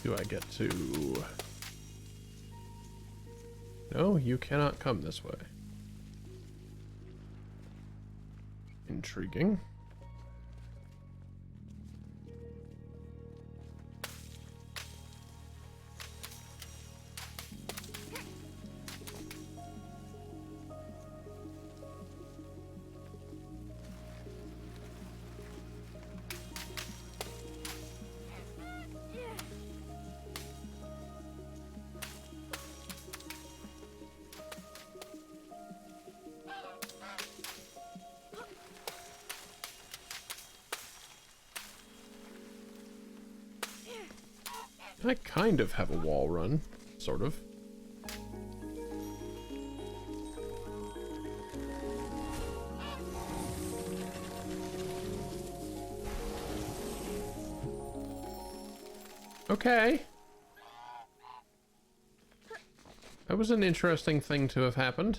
Do I get to... No, you cannot come this way. Intriguing. I kind of have a wall run, sort of. Okay. That was an interesting thing to have happened.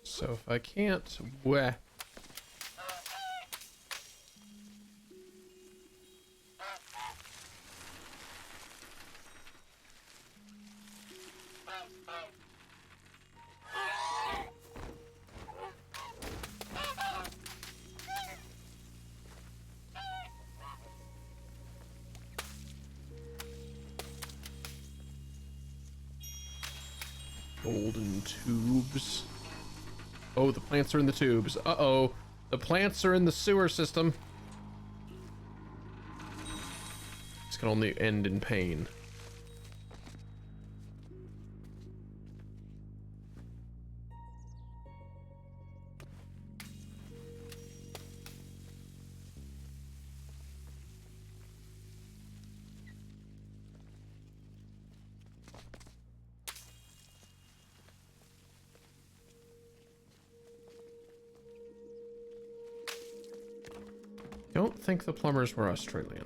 So if I can't, wah. Golden tubes. Oh, the plants are in the tubes. Uh-oh. The plants are in the sewer system. This can only end in pain. Don't think the plumbers were Australian.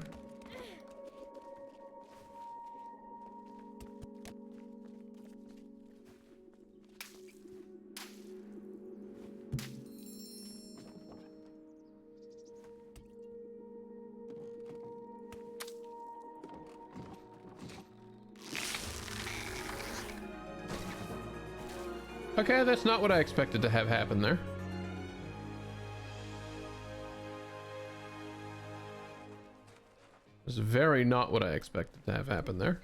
Okay, that's not what I expected to have happen there. It's very not what I expected to have happen there.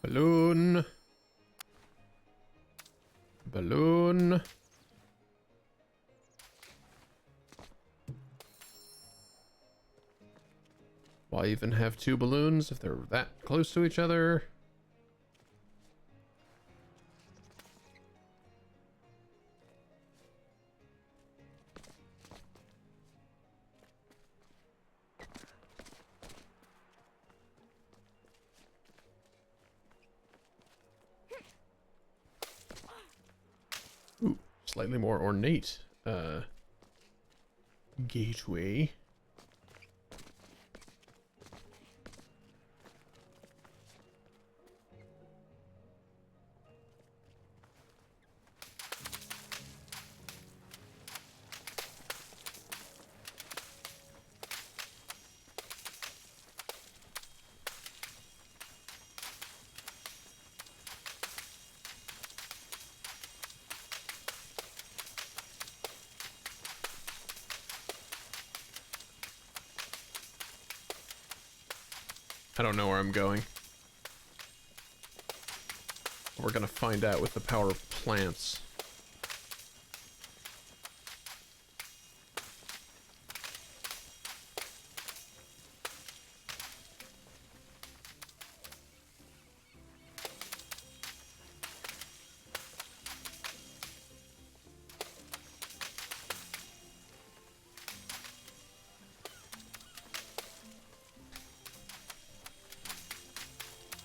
Balloon. Balloon. Why even have two balloons if they're that close to each other? Ooh, slightly more ornate gateway. I don't know where I'm going. We're gonna find out with the power of plants.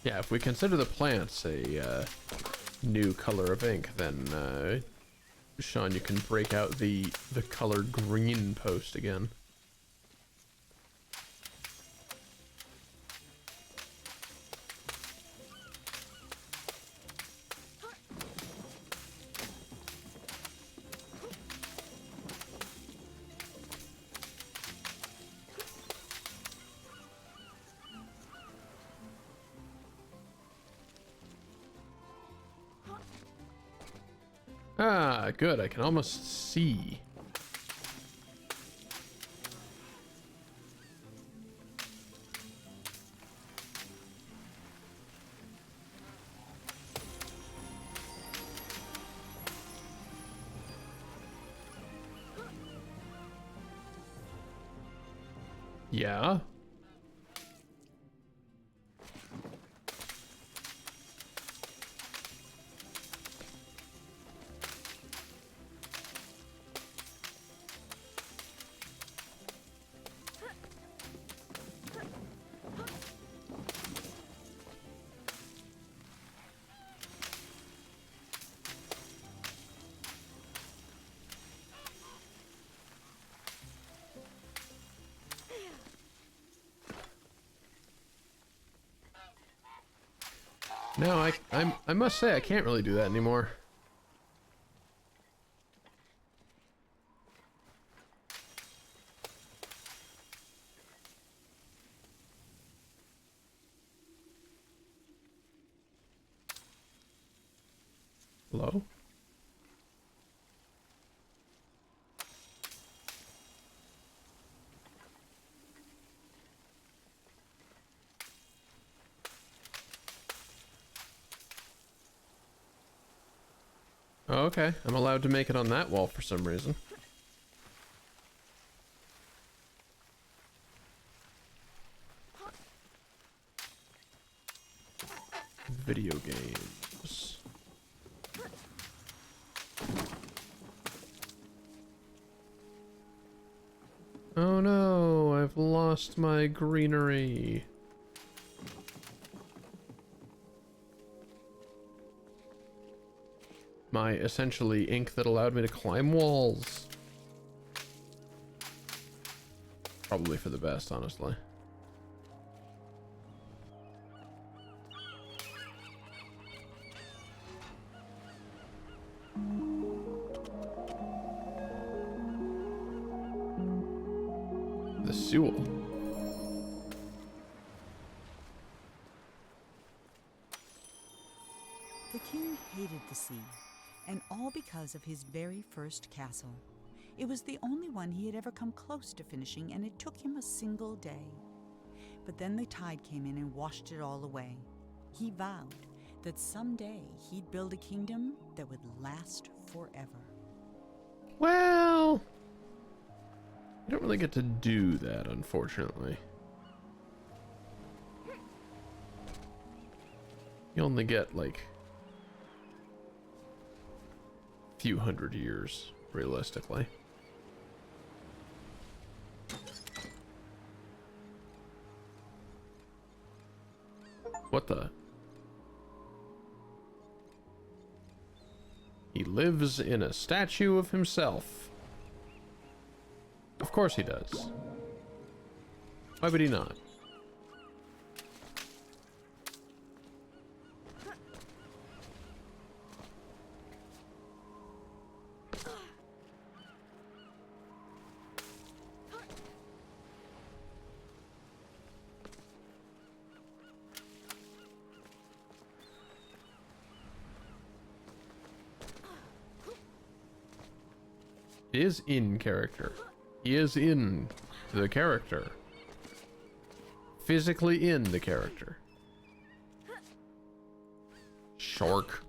Yeah, if we consider the plants a new color of ink, then Sean, you can break out the color green post again. Ah, good. I can almost see. Yeah. No, I must say I can't really do that anymore. Hello? Oh, okay. I'm allowed to make it on that wall for some reason. Video games. Oh no, I've lost my greenery. My essentially ink that allowed me to climb walls. Probably for the best, honestly. The Sewell. The king hated the sea, and all because of his very first castle. It was the only one he had ever come close to finishing, and it took him a single day. But then the tide came in and washed it all away. He vowed that someday he'd build a kingdom that would last forever. Well, you don't really get to do that, unfortunately. You only get, like, a few hundred years, realistically. What the? He lives in a statue of himself. Of course he does. Why would he not? He is in character. He is in the character. Physically in the character. Shark.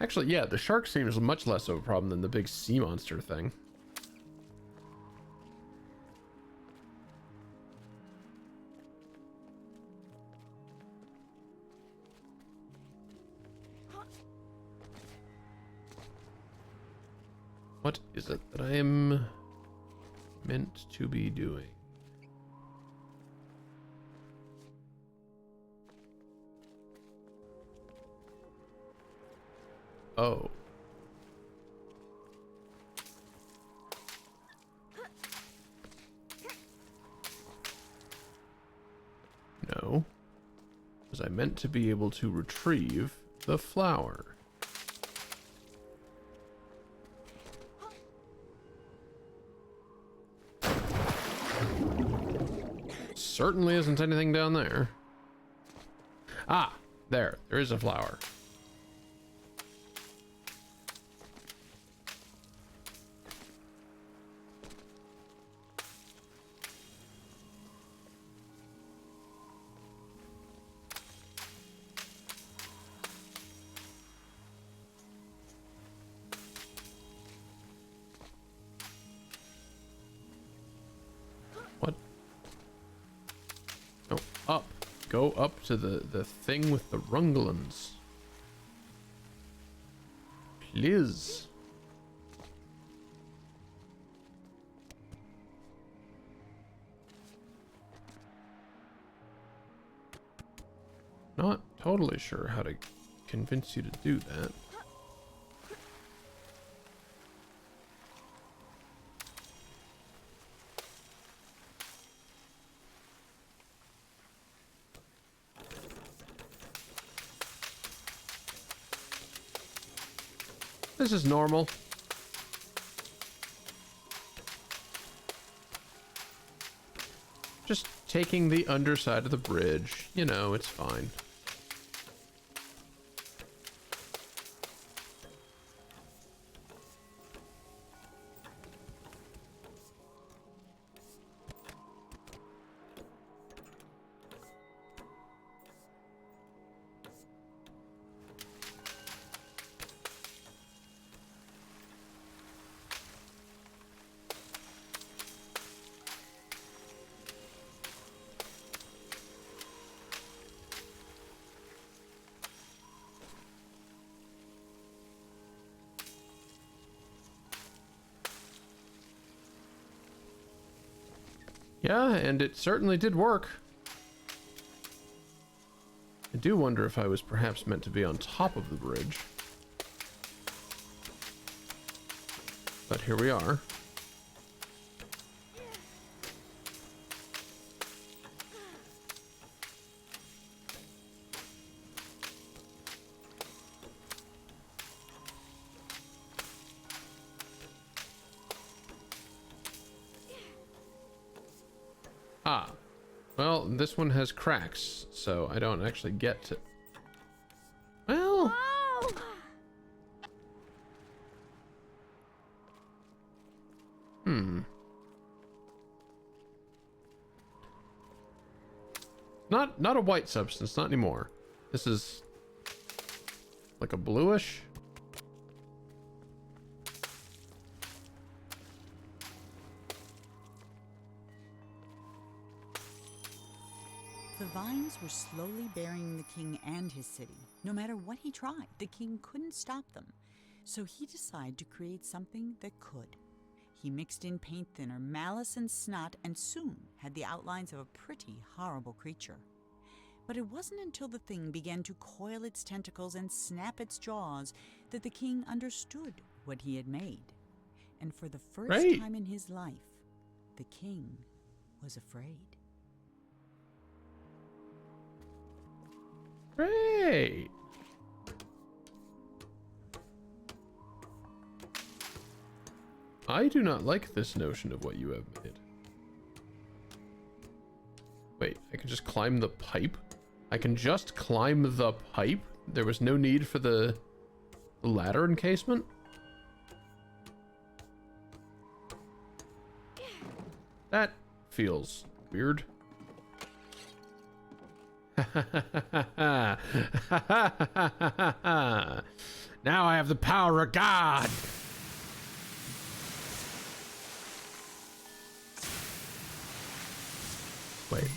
Actually, yeah, the shark seems much less of a problem than the big sea monster thing. What is it that I am meant to be doing? Oh. No. Was I meant to be able to retrieve the flower? Certainly isn't anything down there. Ah, there is a flower. What? No, up. Go up to the thing with the runglins. Please. Not totally sure how to convince you to do that. This is normal. Just taking the underside of the bridge. You know, it's fine. Yeah, and it certainly did work. I do wonder if I was perhaps meant to be on top of the bridge. But here we are. Ah, well, this one has cracks, so I don't actually get to... Well... Whoa! Not a white substance, not anymore. This is... like a bluish? The vines were slowly burying the king and his city. No matter what he tried, the king couldn't stop them. So he decided to create something that could. He mixed in paint thinner, malice, and snot, and soon had the outlines of a pretty horrible creature. But it wasn't until the thing began to coil its tentacles and snap its jaws that the king understood what he had made. And for the first time in his life, the king was afraid. Great! I do not like this notion of what you have made. Wait, I can just climb the pipe? I can just climb the pipe? There was no need for the ladder encasement? That feels weird. Now I have the power of God. Wait.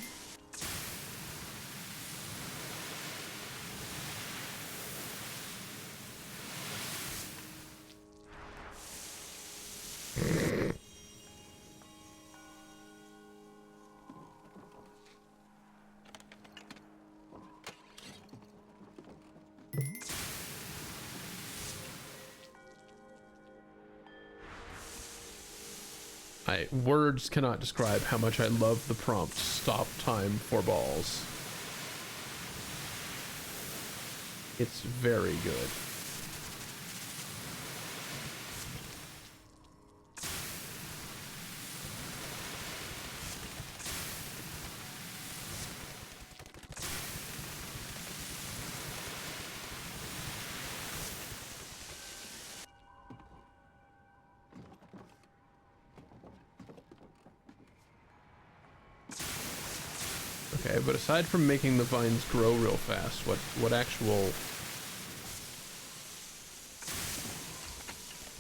Words cannot describe how much I love the prompt "stop time for balls." It's very good. Okay, but aside from making the vines grow real fast, what actual...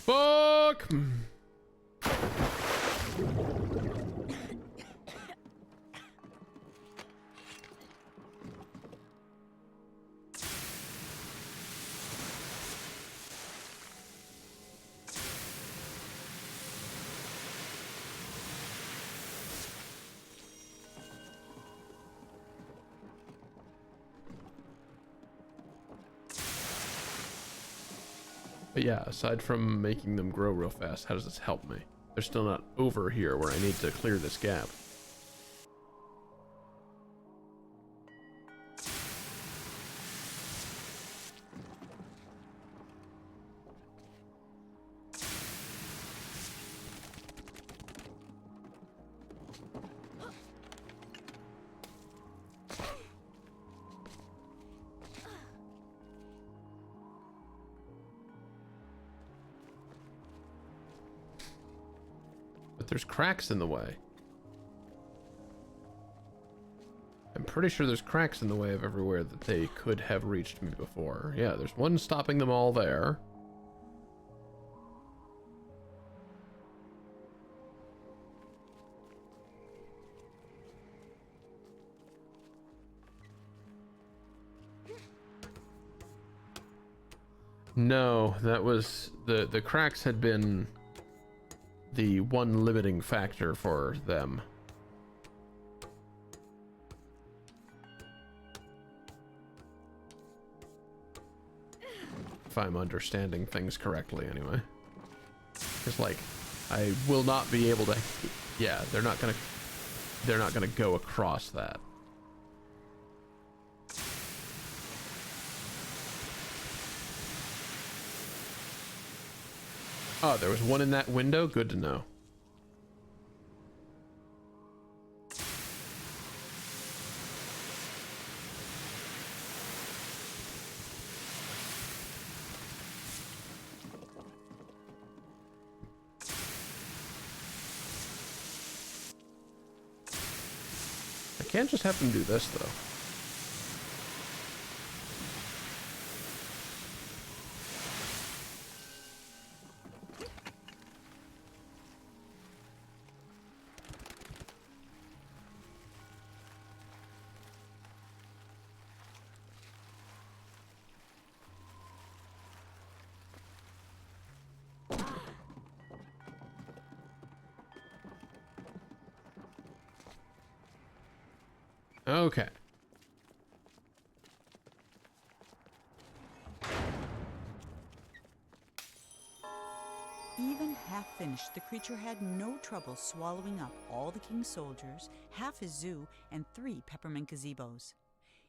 Fuck! But yeah, aside from making them grow real fast, how does this help me? They're still not over here where I need to clear this gap. But there's cracks in the way. I'm pretty sure there's cracks in the way of everywhere that they could have reached me before. Yeah, there's one stopping them all there. No, that was... The cracks had been the one limiting factor for them. If I'm understanding things correctly, anyway. It's like, I will not be able to... Yeah, they're not gonna go across that. Oh, there was one in that window? Good to know. I can't just have them do this, though. Okay. Even half finished, the creature had no trouble swallowing up all the king's soldiers, half his zoo, and 3 peppermint gazebos.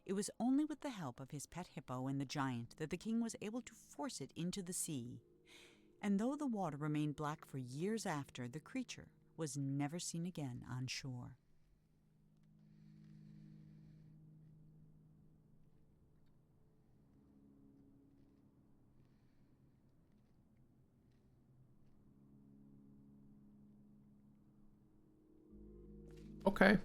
It was only with the help of his pet hippo and the giant that the king was able to force it into the sea. And though the water remained black for years after, the creature was never seen again on shore. Okay.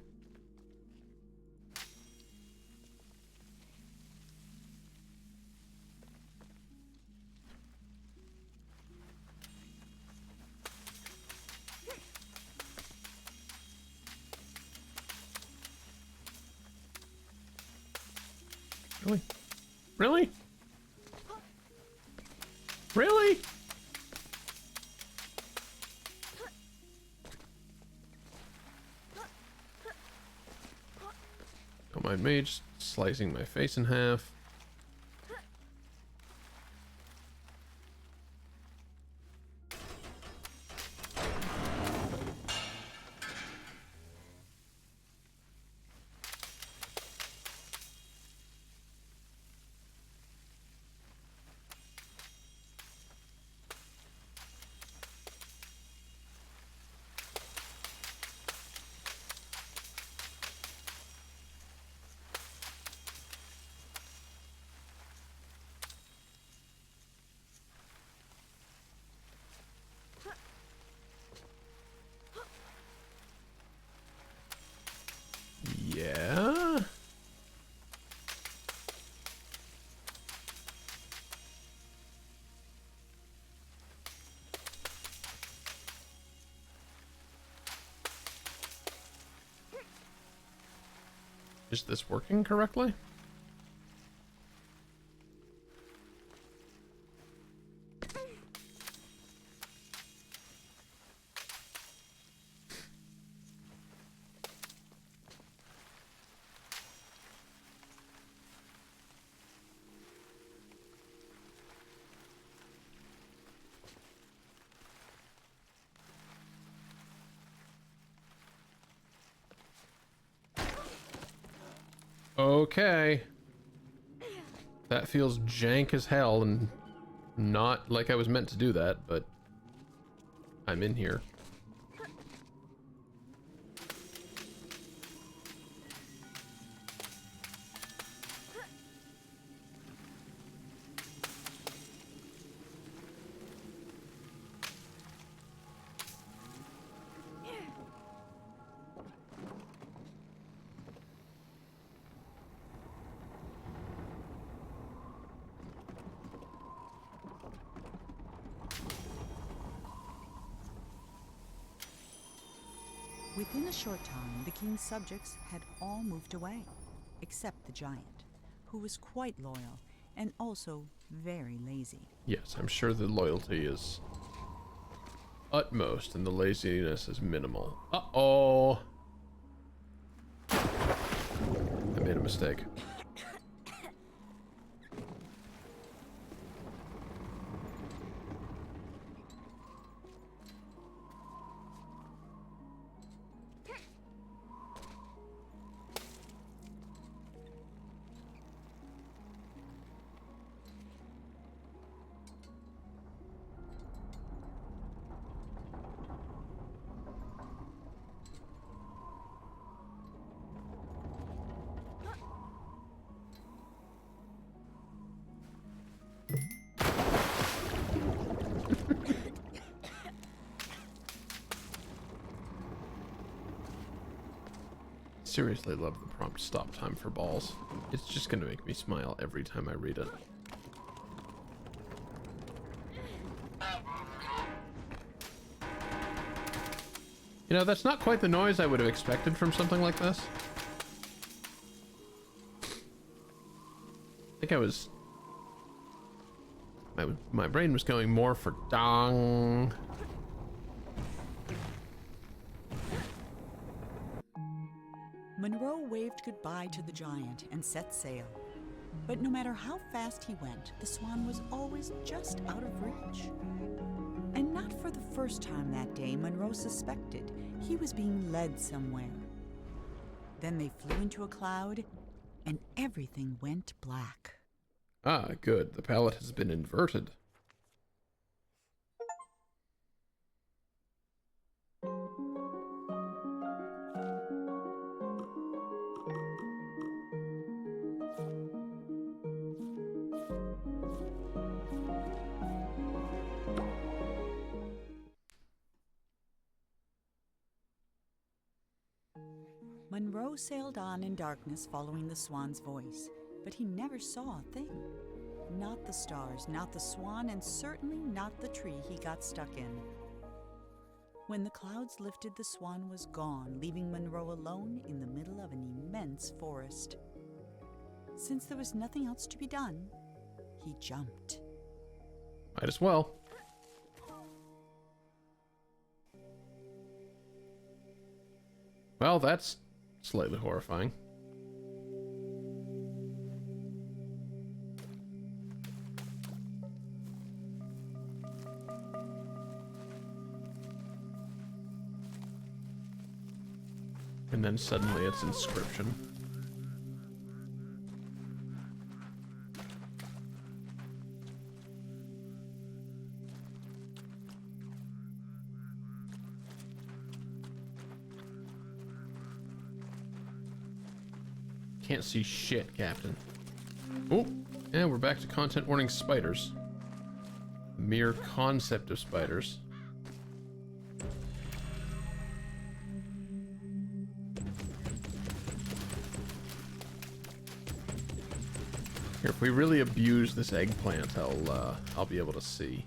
Really? Really? Really? Don't mind me just slicing my face in half. Is this working correctly? Okay. That feels jank as hell and not like I was meant to do that, but I'm in here. Within a short time, the king's subjects had all moved away, except the giant, who was quite loyal and also very lazy. Yes, I'm sure the loyalty is utmost and the laziness is minimal. Uh-oh. I made a mistake. Seriously love the prompt stop time for balls. It's just gonna make me smile every time I read it. You know, that's not quite the noise I would have expected from something like this. I think I was... My brain was going more for dong. Monroe waved goodbye to the giant and set sail. But no matter how fast he went, the swan was always just out of reach. And not for the first time that day, Monroe suspected he was being led somewhere. Then they flew into a cloud, and everything went black. Ah, good. The palette has been inverted. Monroe sailed on in darkness following the swan's voice, but he never saw a thing. Not the stars, not the swan, and certainly not the tree he got stuck in. When the clouds lifted, the swan was gone, leaving Monroe alone in the middle of an immense forest. Since there was nothing else to be done, he jumped. Might as well. Well, that's slightly horrifying. And then suddenly it's inscription. Can't see shit, Captain. Oh, and we're back to content warning spiders. Mere concept of spiders. Here, if we really abuse this eggplant, I'll be able to see.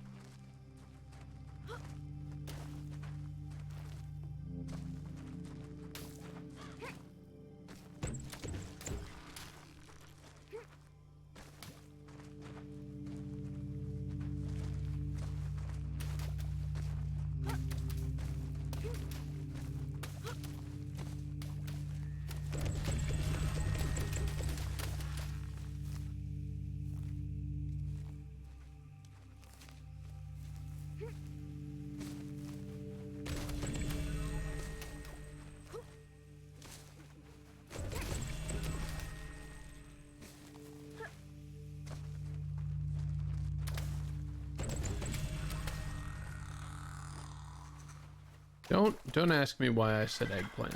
Don't ask me why I said eggplant.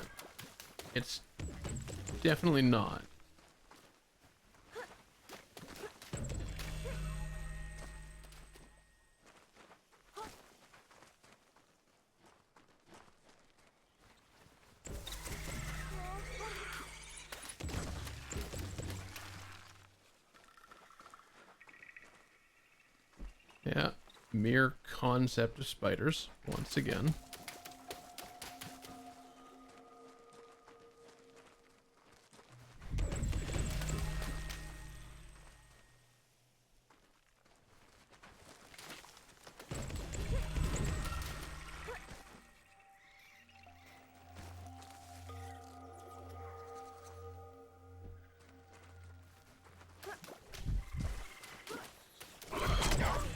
It's definitely not. Yeah, mere concept of spiders, once again.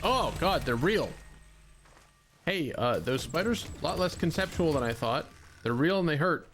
Oh god, they're real. Hey, those spiders, a lot less conceptual than I thought. They're real and they hurt.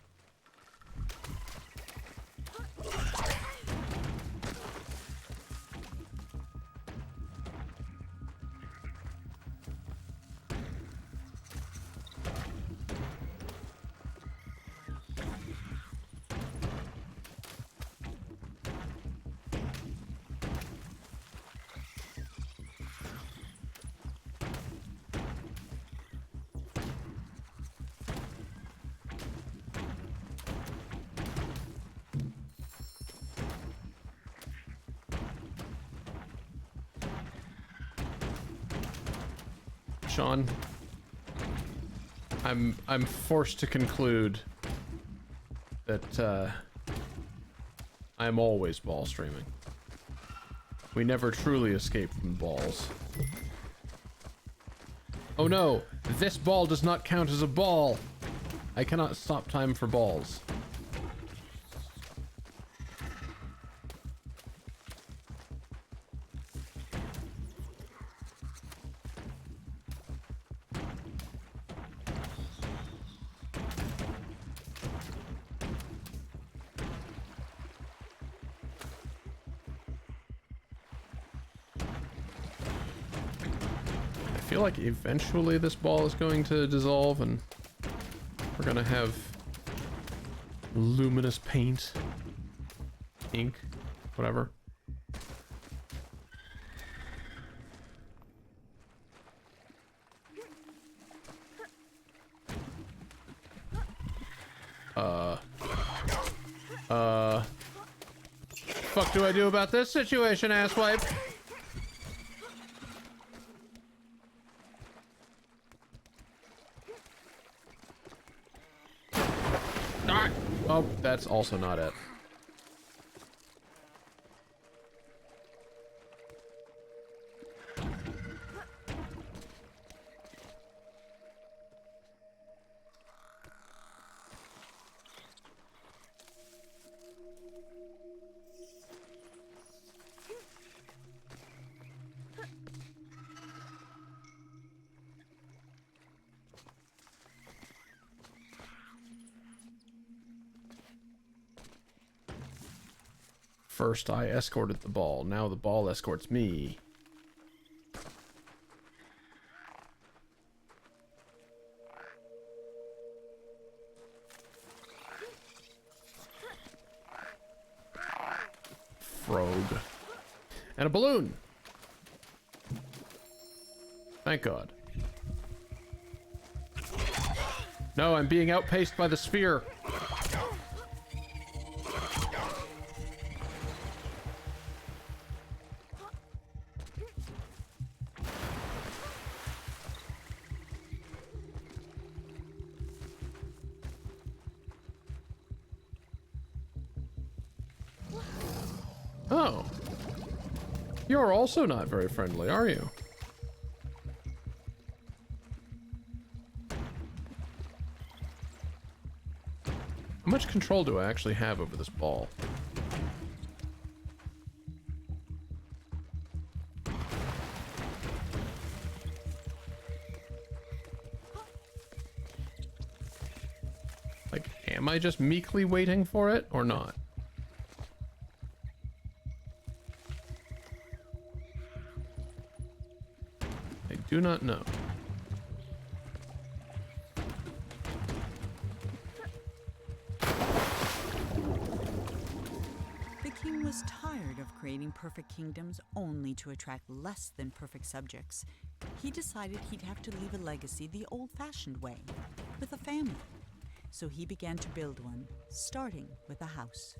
Sean, I'm forced to conclude that I'm always ball streaming. We never truly escape from balls. Oh no, this ball does not count as a ball. I cannot stop time for balls. I feel like eventually this ball is going to dissolve and we're gonna have luminous paint, ink, whatever. Fuck do I do about this situation, asswipe? Oh, that's also not it. First I escorted the ball, now the ball escorts me. Frog. And a balloon! Thank God. No, I'm being outpaced by the sphere. Oh. You're also not very friendly, are you? How much control do I actually have over this ball? Like, am I just meekly waiting for it or not? I do not know. creating perfect kingdoms only to attract less than perfect subjects, he decided he'd have to leave a legacy the old-fashioned way, with a family. So he began to build one, starting with a house.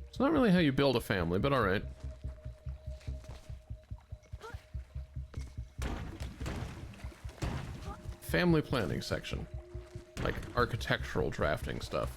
It's not really how you build a family, but all right. Family planning section. Like architectural drafting stuff.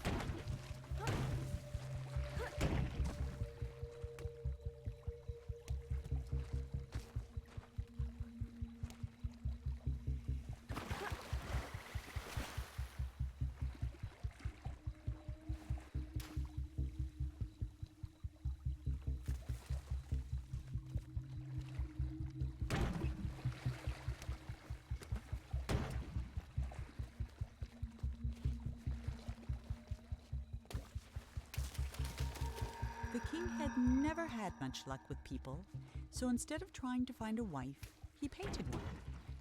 The king had never had much luck with people, so instead of trying to find a wife, he painted one.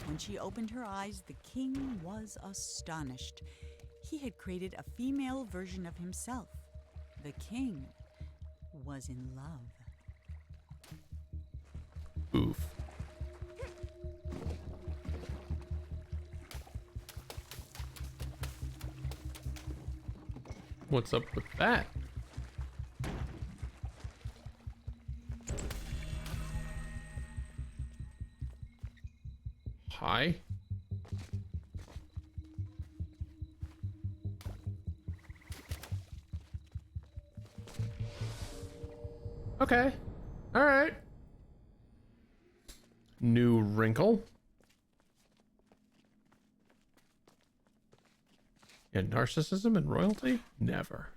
When she opened her eyes, the king was astonished. He had created a female version of himself. The king was in love. Oof. What's up with that? Hi. Okay. All right. New wrinkle. And narcissism and royalty? Never.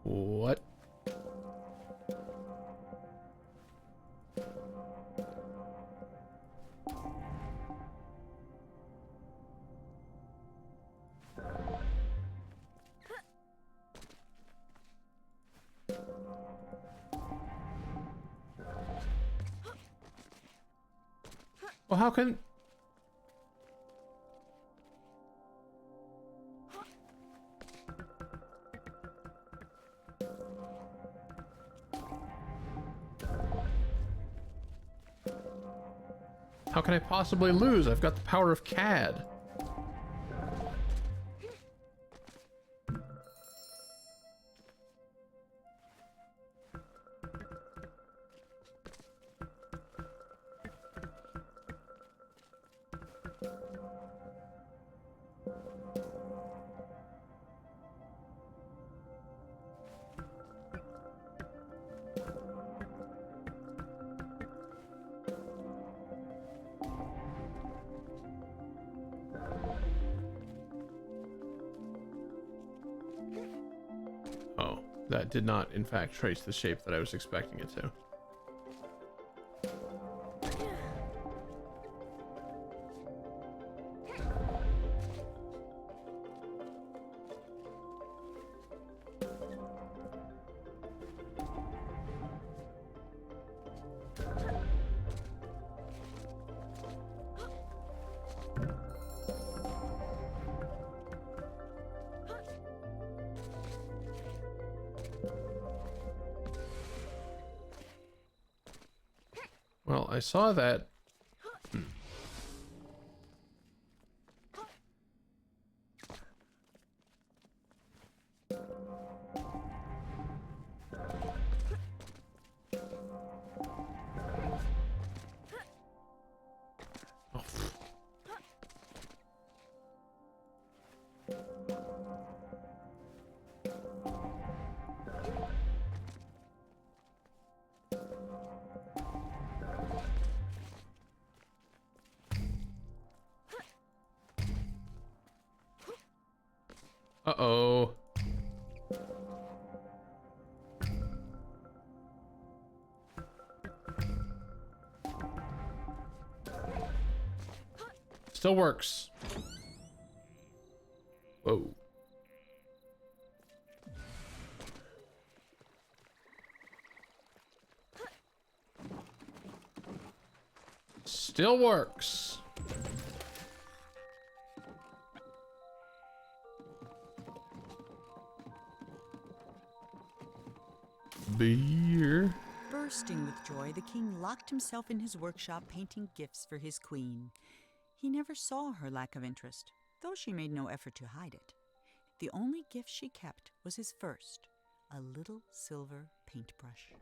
What? Well, how can... How can I possibly lose? I've got the power of CAD. Oh, that did not, in fact, trace the shape that I was expecting it to. Well, I saw that. Oh. Uh-oh. Still works. Whoa. Still works. be here. Bursting with joy, the king locked himself in his workshop painting gifts for his queen. He never saw her lack of interest, though she made no effort to hide it. The only gift she kept was his first, a little silver paintbrush.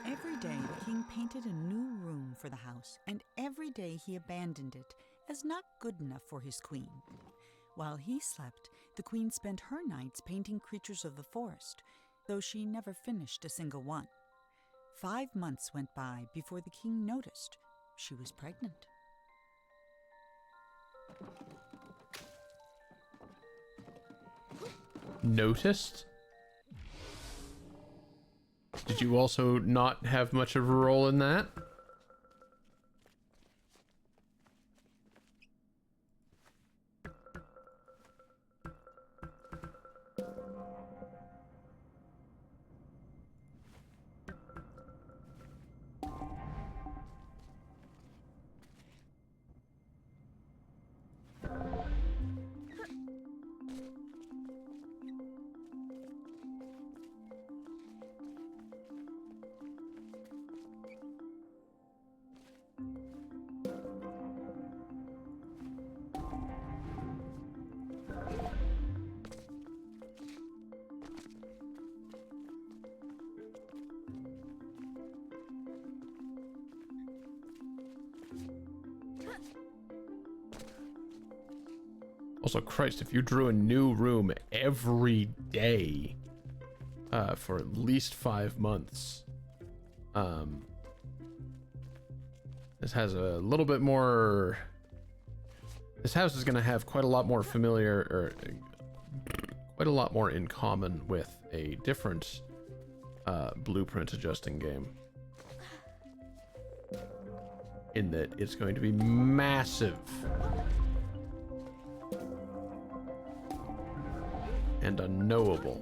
Every day the king painted a new room for the house, and every day he abandoned it as not good enough for his queen. While he slept, the queen spent her nights painting creatures of the forest, though she never finished a single one. 5 months went by before the king noticed she was pregnant. Noticed? Did you also not have much of a role in that? Also, Christ, if you drew a new room every day for at least 5 months, this has a little bit more. This house is going to have quite a lot more quite a lot more in common with a different blueprint adjusting game. In that it's going to be massive. And unknowable.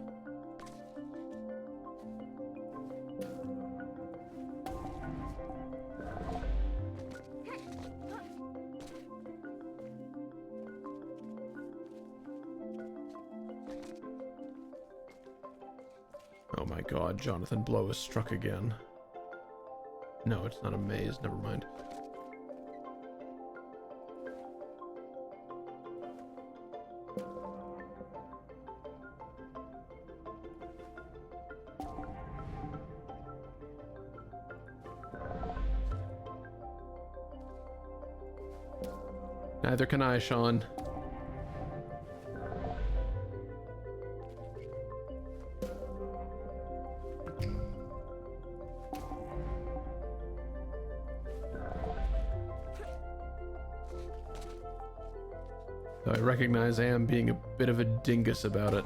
Oh my god, Jonathan Blow is struck again. No, it's not a maze, never mind. Neither can I, Sean. Though I recognize I am being a bit of a dingus about it.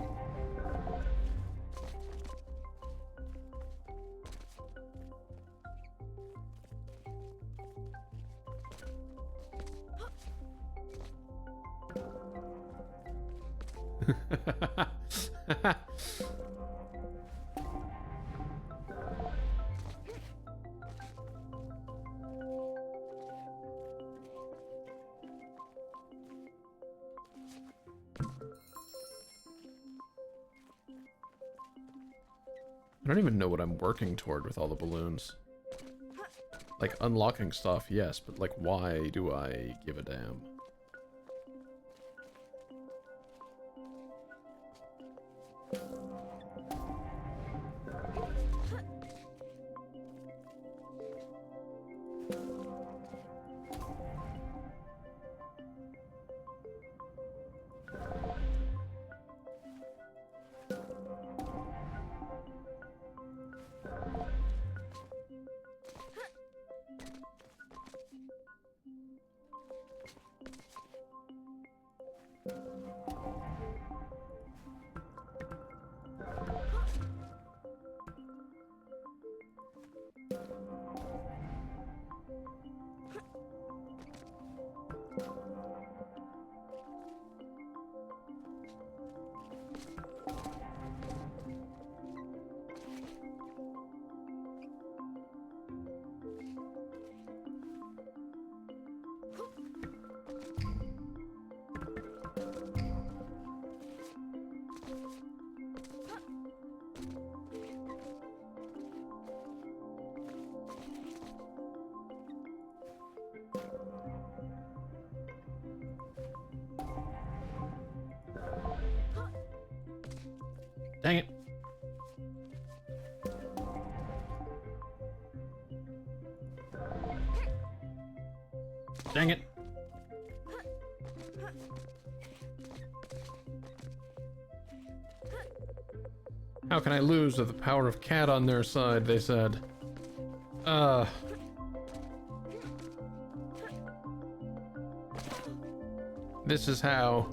I don't even know what I'm working toward with all the balloons. Like, unlocking stuff, yes, but like, why do I give a damn? Dang it. Dang it. How can I lose with the power of cat on their side, they said. This is how.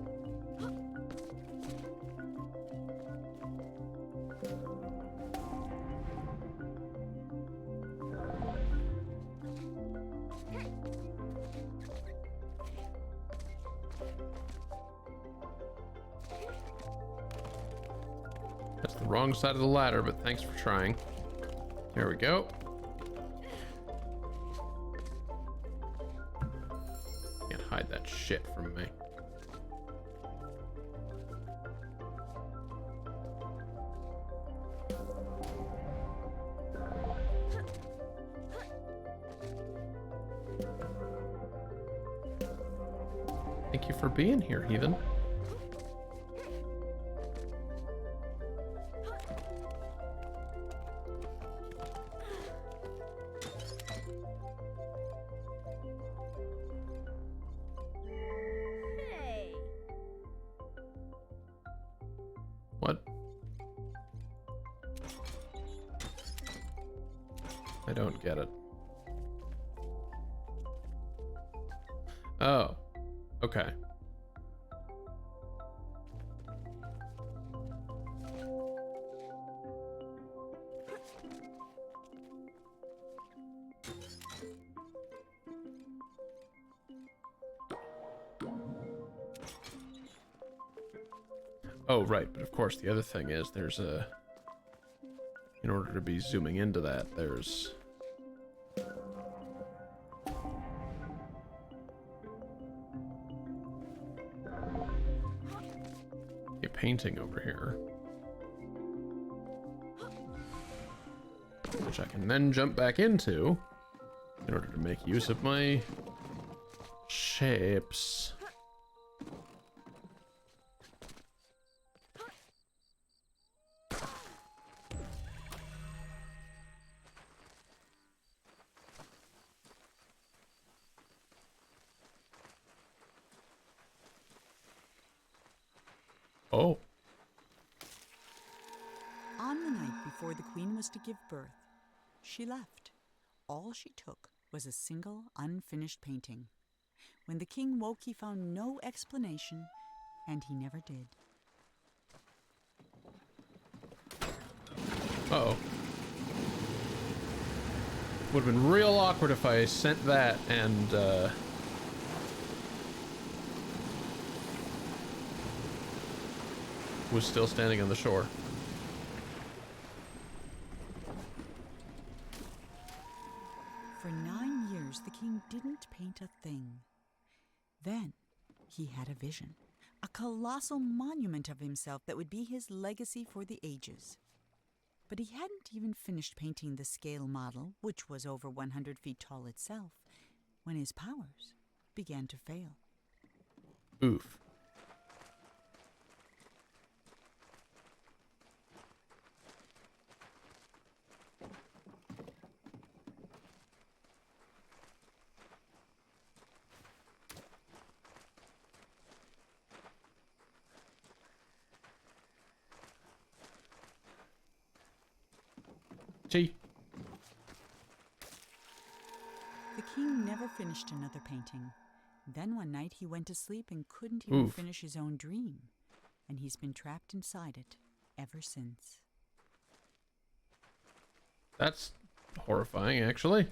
That's the wrong side of the ladder, but thanks for trying. There we go. Can't hide that shit from me. Thank you for being here, heathen. Hey. What? I don't get it. Oh. Okay. Oh, right, but of course the other thing is there's a... In order to be zooming into that, there's... a painting over here. Which I can then jump back into in order to make use of my shapes. Oh. On the night before the queen was to give birth, she left. All she took was a single unfinished painting. When the king woke, he found no explanation, and he never did. Uh-oh. Would have been real awkward if I sent that and, was still standing on the shore. For 9 years, the king didn't paint a thing. Then he had a vision, a colossal monument of himself that would be his legacy for the ages. But he hadn't even finished painting the scale model, which was over 100 feet tall itself, when his powers began to fail. Oof. Gee. The king never finished another painting. Then one night he went to sleep and couldn't even Oof. finish his own dream. And he's been trapped inside it ever since. That's horrifying, actually.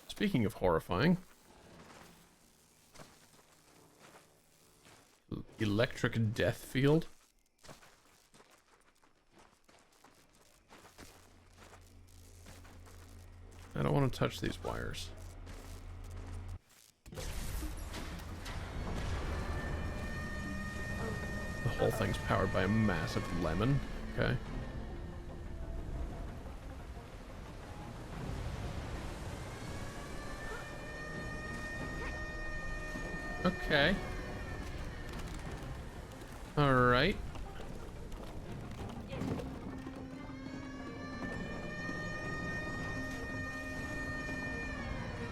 Speaking of horrifying. Electric death field. I don't want to touch these wires. The whole thing's powered by a massive lemon. Okay. Okay. Alright.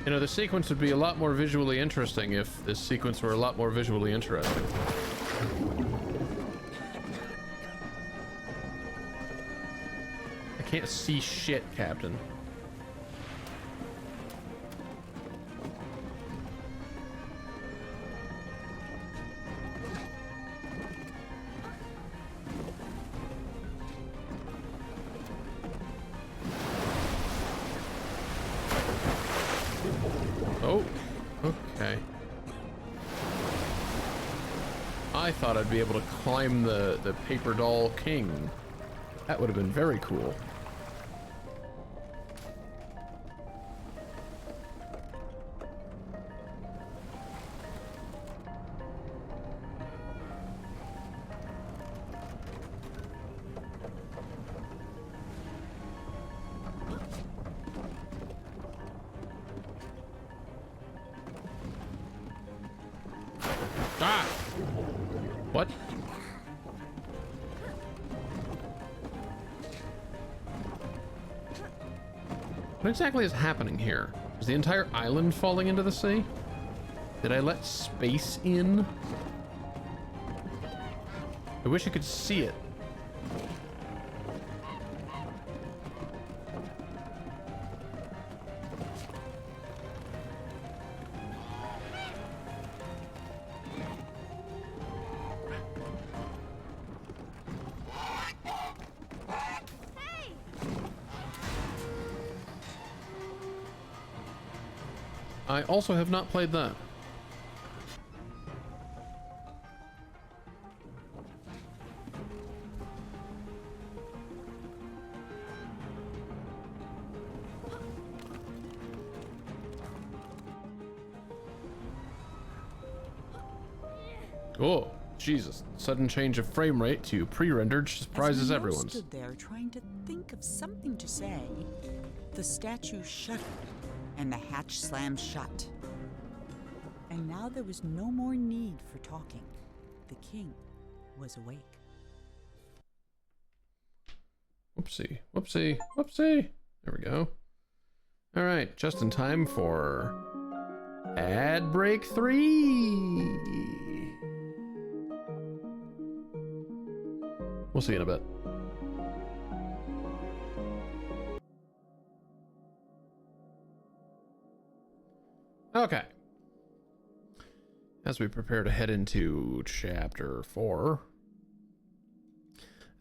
You know, the sequence would be a lot more visually interesting if this sequence were a lot more visually interesting. I can't see shit, Captain. Oh, okay. I thought I'd be able to climb the paper doll king. That would have been very cool. Ah! What? What exactly is happening here? Is the entire island falling into the sea? Did I let space in? I wish I could see it. I also have not played that. Oh, Jesus. Sudden change of frame rate to pre-rendered surprises everyone. Stood there trying to think of something to say. The statue shuddered and the hatch slammed shut. And now there was no more need for talking. The king was awake. Whoopsie, whoopsie, whoopsie. There we go. All right, just in time for ad break 3. We'll see you in a bit. Okay. As we prepare to head into chapter 4,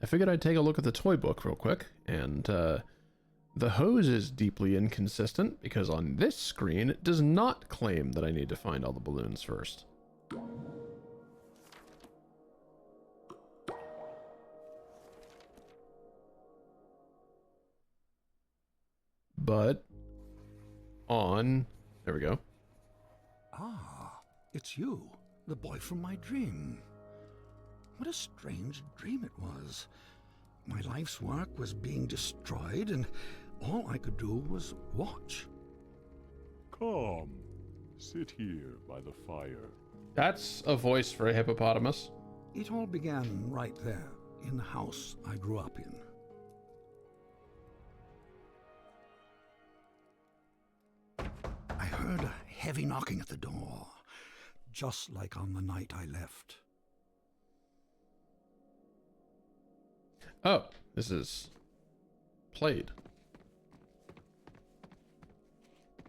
I figured I'd take a look at the toy book real quick, and the hose is deeply inconsistent because on this screen it does not claim that I need to find all the balloons first. But on, there we go. Ah, it's you, the boy from my dream. What a strange dream it was. My life's work was being destroyed, and all I could do was watch. Come, sit here by the fire. That's a voice for a hippopotamus. It all began right there, in the house I grew up in. I heard a heavy knocking at the door, just like on the night I left. Oh, this is played.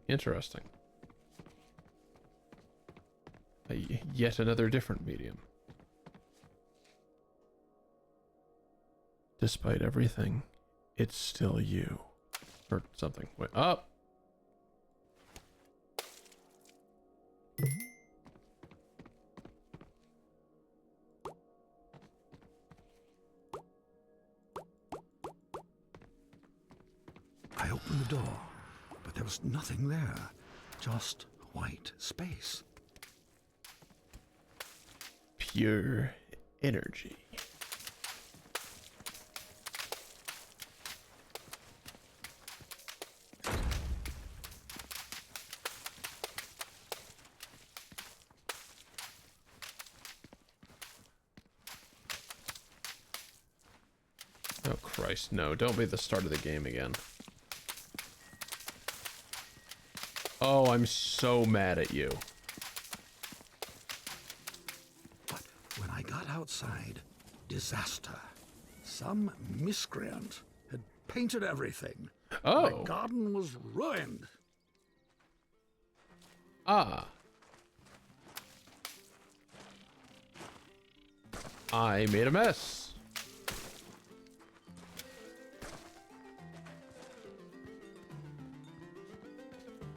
Interesting. Yet another different medium. Despite everything, it's still you. Or something. Wait, up! I opened the door, but there was nothing there. Just white space. Pure energy. Christ, no. Don't be the start of the game again. Oh, I'm so mad at you. But when I got outside, disaster. Some miscreant had painted everything. Oh. My garden was ruined. Ah. I made a mess.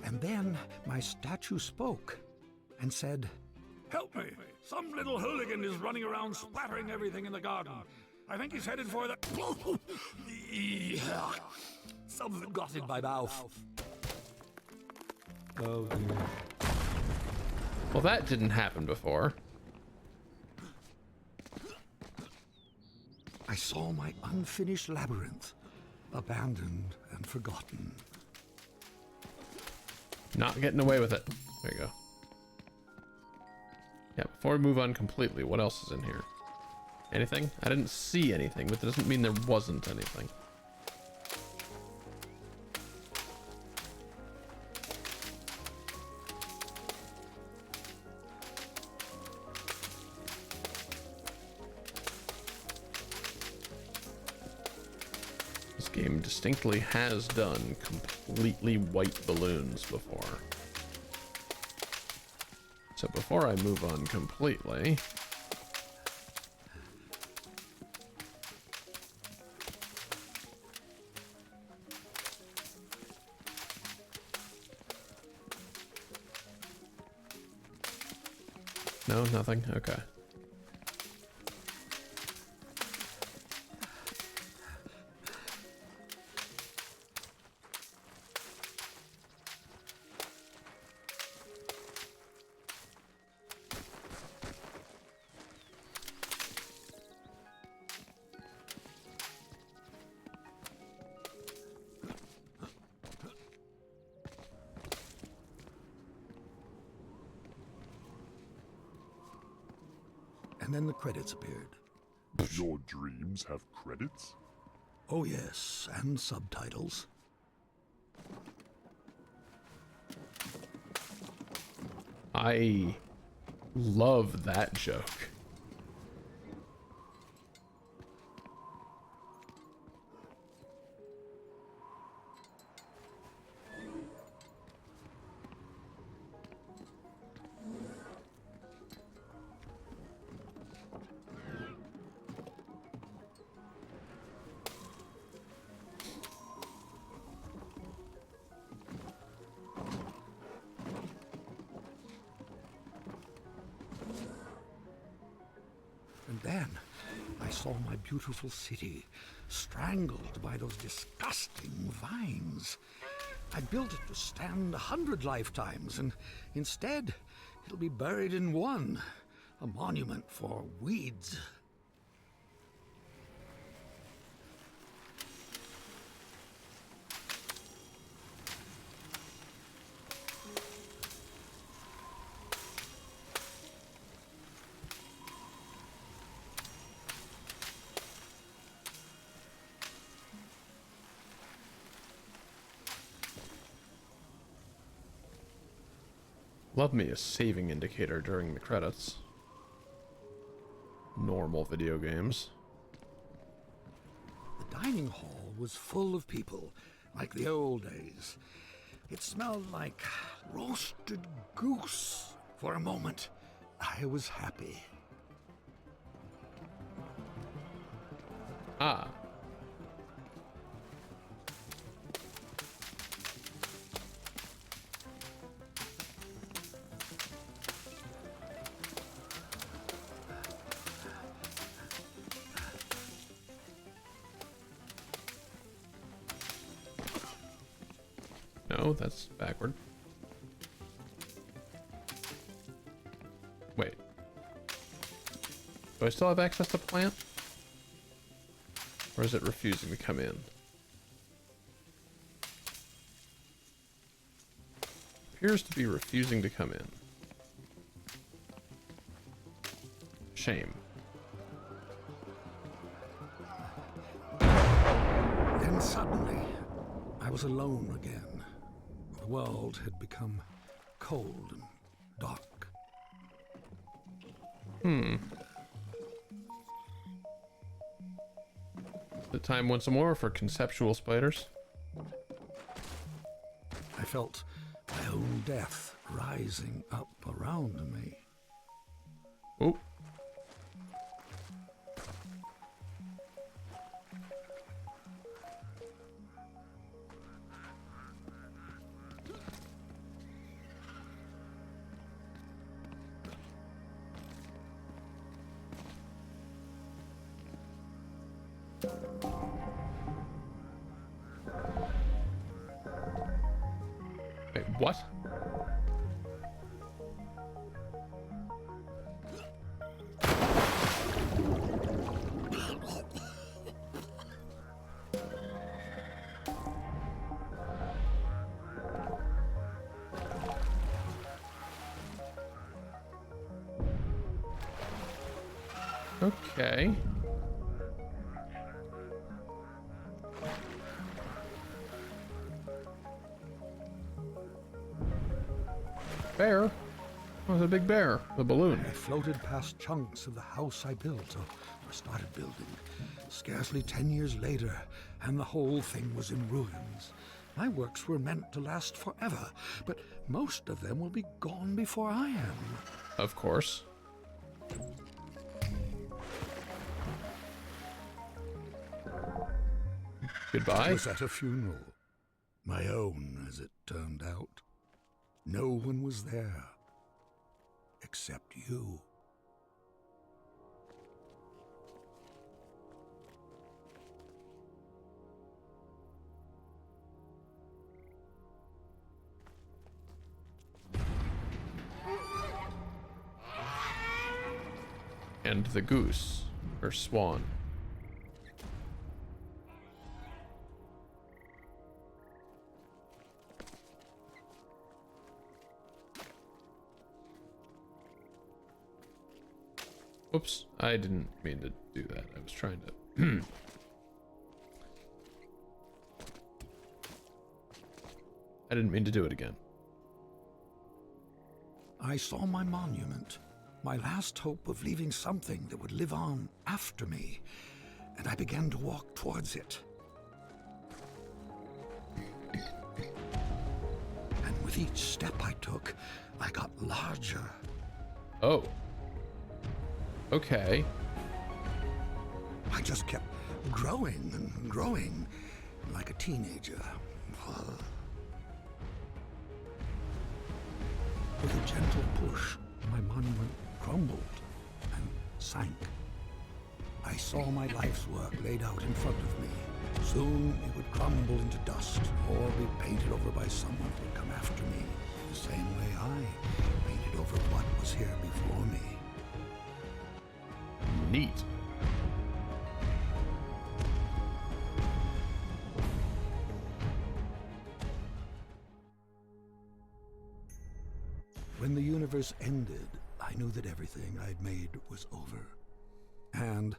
And then my statue spoke and said, "Help me! Some little hooligan is running around splattering everything in the garden. I think he's headed for the... Something got in my mouth." Oh dear. Well, that didn't happen before. I saw my unfinished labyrinth, abandoned and forgotten. Not getting away with it. There you go. Yeah, before we move on completely, what else is in here? Anything? I didn't see anything, but that doesn't mean there wasn't anything. This game distinctly has done completely white balloons before. So before I move on completely... No, nothing? Okay. And then the credits appeared. Your dreams have credits? Oh yes, and subtitles. I love that joke. And then I saw my beautiful city strangled by those disgusting vines. I built it to stand 100 lifetimes, and instead it'll be buried in one, a monument for weeds. Love me a saving indicator during the credits. Normal video games. The dining hall was full of people, like the old days. It smelled like roasted goose. For a moment, I was happy. Ah. No, that's backward. Wait. Do I still have access to plant? Or is it refusing to come in? Appears to be refusing to come in. Shame. I was alone again. The world had become cold and dark. The time once more for conceptual spiders. I felt my own death rising up around me. Oh. Wait, what? Okay. Bear? Oh, it's a big bear. The balloon. I floated past chunks of the house I built, or started building. Scarcely 10 years later, and the whole thing was in ruins. My works were meant to last forever, but most of them will be gone before I am. Of course. Goodbye. I was at a funeral. My own, as it turned out. No one was there. Except you. And the goose, or swan. Oops, I didn't mean to do that. I was trying to... I didn't mean to do it again. I saw my monument, my last hope of leaving something that would live on after me, and I began to walk towards it. And with each step I took, I got larger. Oh. Okay. I just kept growing and growing, like a teenager. With a gentle push, my monument crumbled and sank. I saw my life's work laid out in front of me. Soon it would crumble into dust or be painted over by someone who would come after me, the same way I painted over what was here before me. Neat. When the universe ended, I knew that everything I'd made was over. And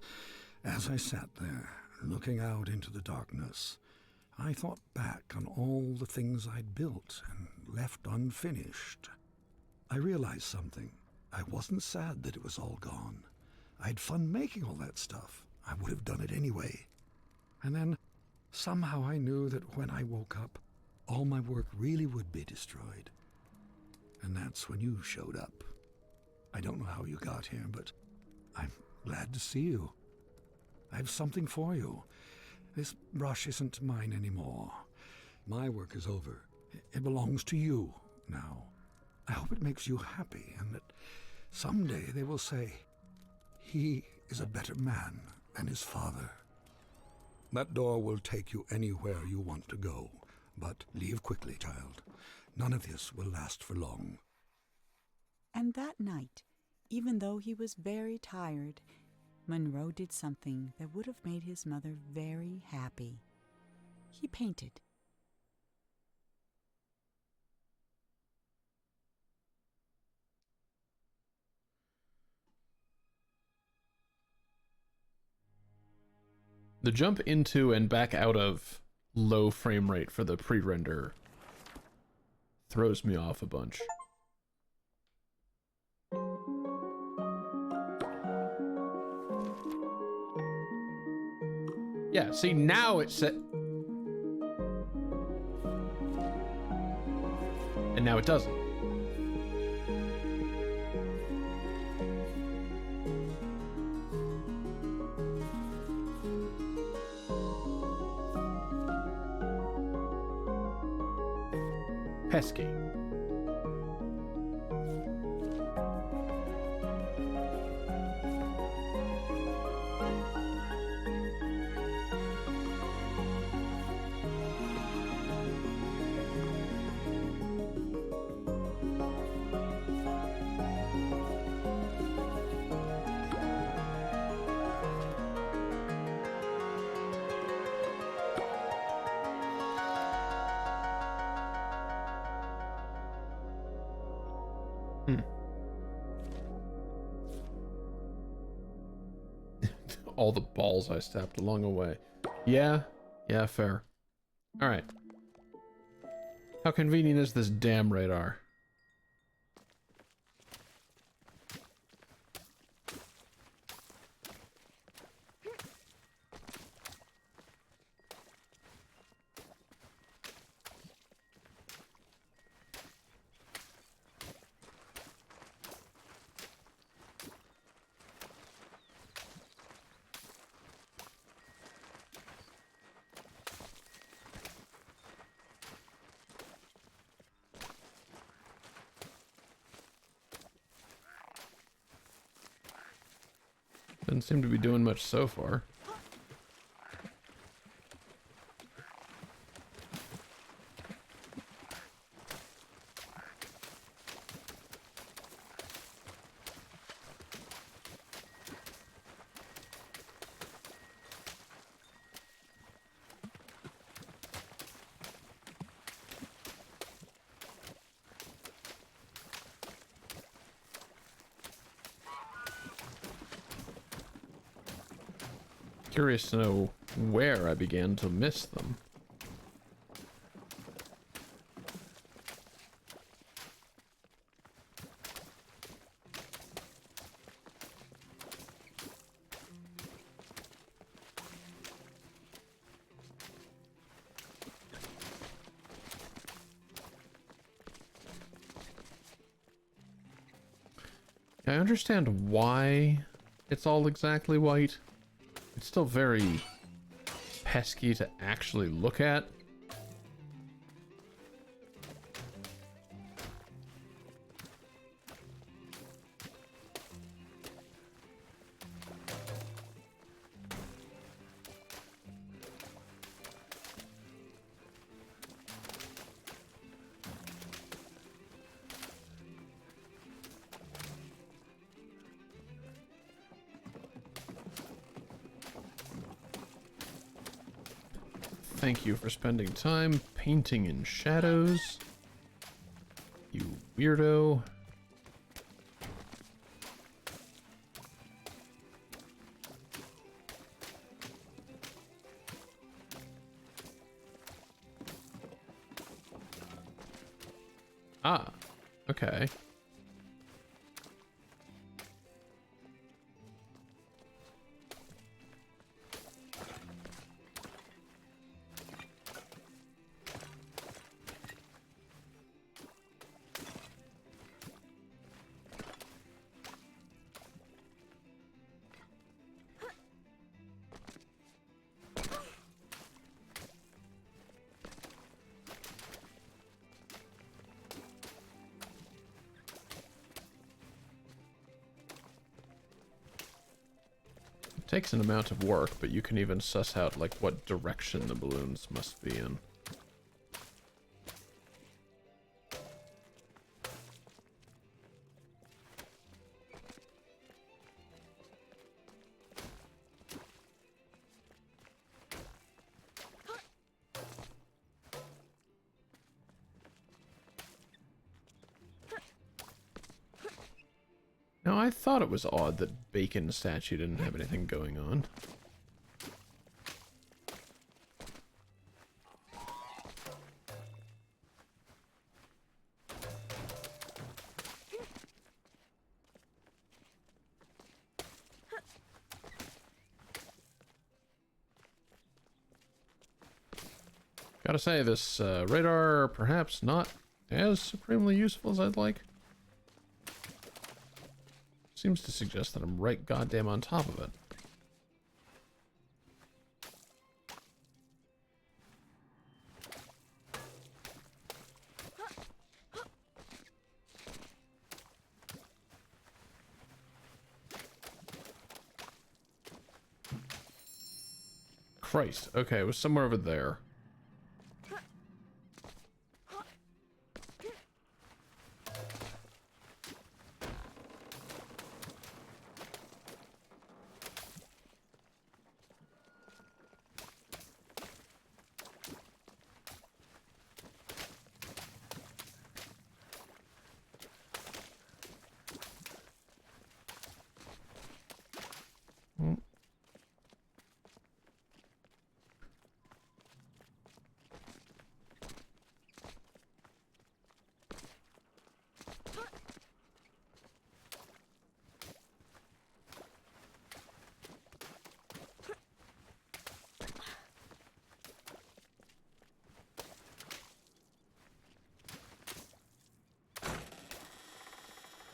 as I sat there, looking out into the darkness, I thought back on all the things I'd built and left unfinished. I realized something. I wasn't sad that it was all gone. I had fun making all that stuff. I would have done it anyway. And then, somehow I knew that when I woke up, all my work really would be destroyed. And that's when you showed up. I don't know how you got here, but I'm glad to see you. I have something for you. This brush isn't mine anymore. My work is over. It belongs to you now. I hope it makes you happy, and that someday they will say, he is a better man than his father. That door will take you anywhere you want to go, but leave quickly, child. None of this will last for long. And that night, even though he was very tired, Monroe did something that would have made his mother very happy. He painted. The jump into and back out of low frame rate for the pre-render throws me off a bunch. Yeah, see, now it said... And now it doesn't. Pesky. All the balls I stabbed along the way. Yeah, fair. Alright. How convenient is this damn radar? Doesn't seem to be doing much so far. Curious to know where I began to miss them. I understand why it's all exactly white. It's still very pesky to actually look at. Thank you for spending time painting in shadows, you weirdo. Ah, okay. Takes an amount of work, but you can even suss out like what direction the balloons must be in. Now, I thought it was odd that Bacon statue didn't have anything going on. Gotta say, this radar perhaps not as supremely useful as I'd like. Seems to suggest that I'm right goddamn on top of it. Christ. Okay, it was somewhere over there.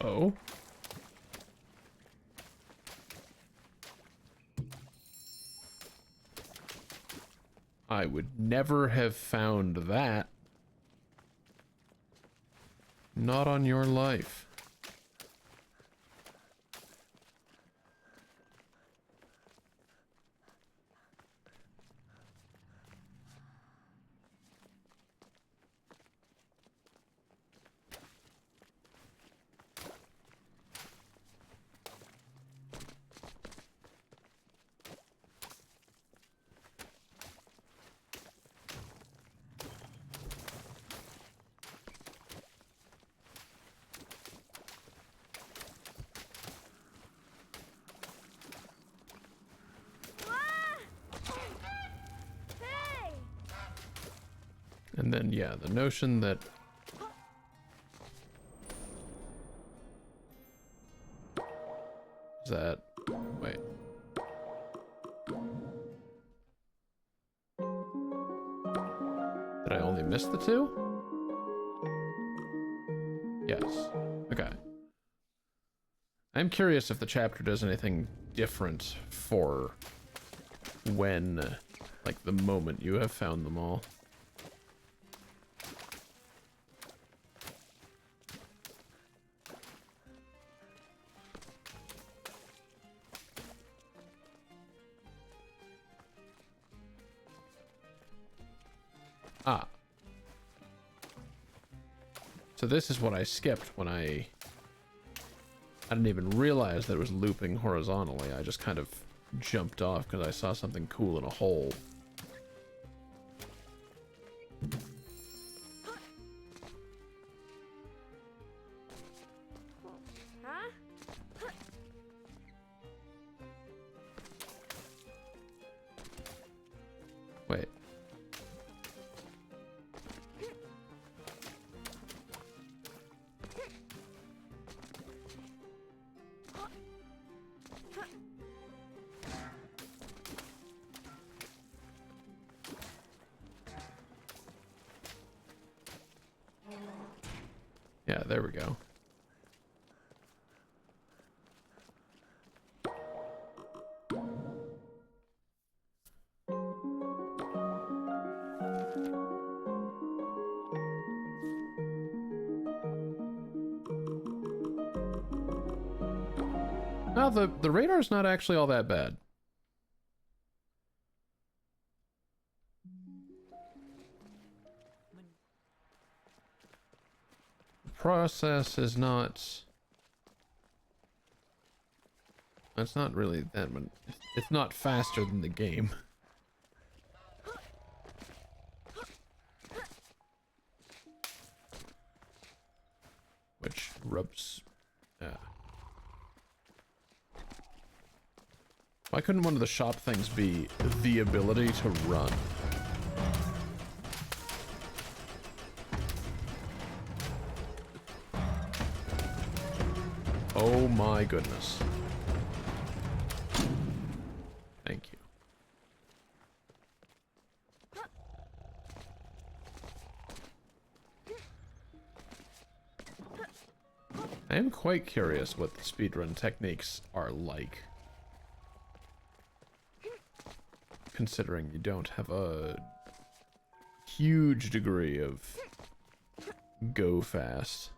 Oh. I would never have found that. Not on your life. And then, yeah, the notion that... Is that... Wait. Did I only miss the two? Yes. Okay. I'm curious if the chapter does anything different for when, like, the moment you have found them all. Ah. So this is what I skipped when I didn't even realize that it was looping horizontally. I just kind of jumped off because I saw something cool in a hole. Huh? Wait. Yeah, there we go. Now, the radar's not actually all that bad. The process is not... It's not really that much. It's not faster than the game. Which rubs... Why couldn't one of the shop things be the ability to run? Oh my goodness. Thank you. I am quite curious what the speedrun techniques are like. Considering you don't have a huge degree of go fast.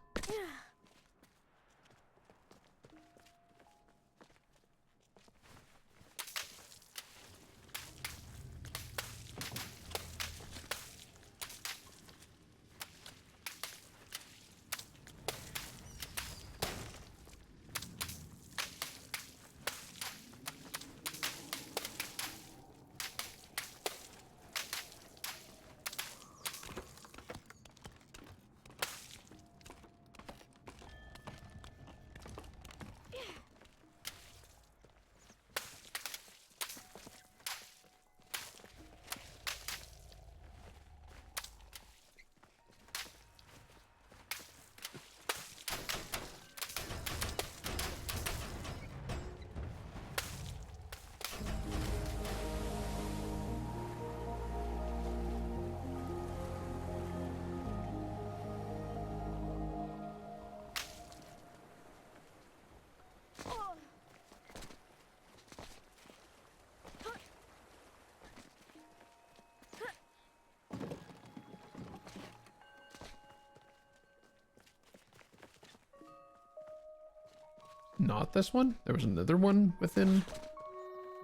Not this one? There was another one within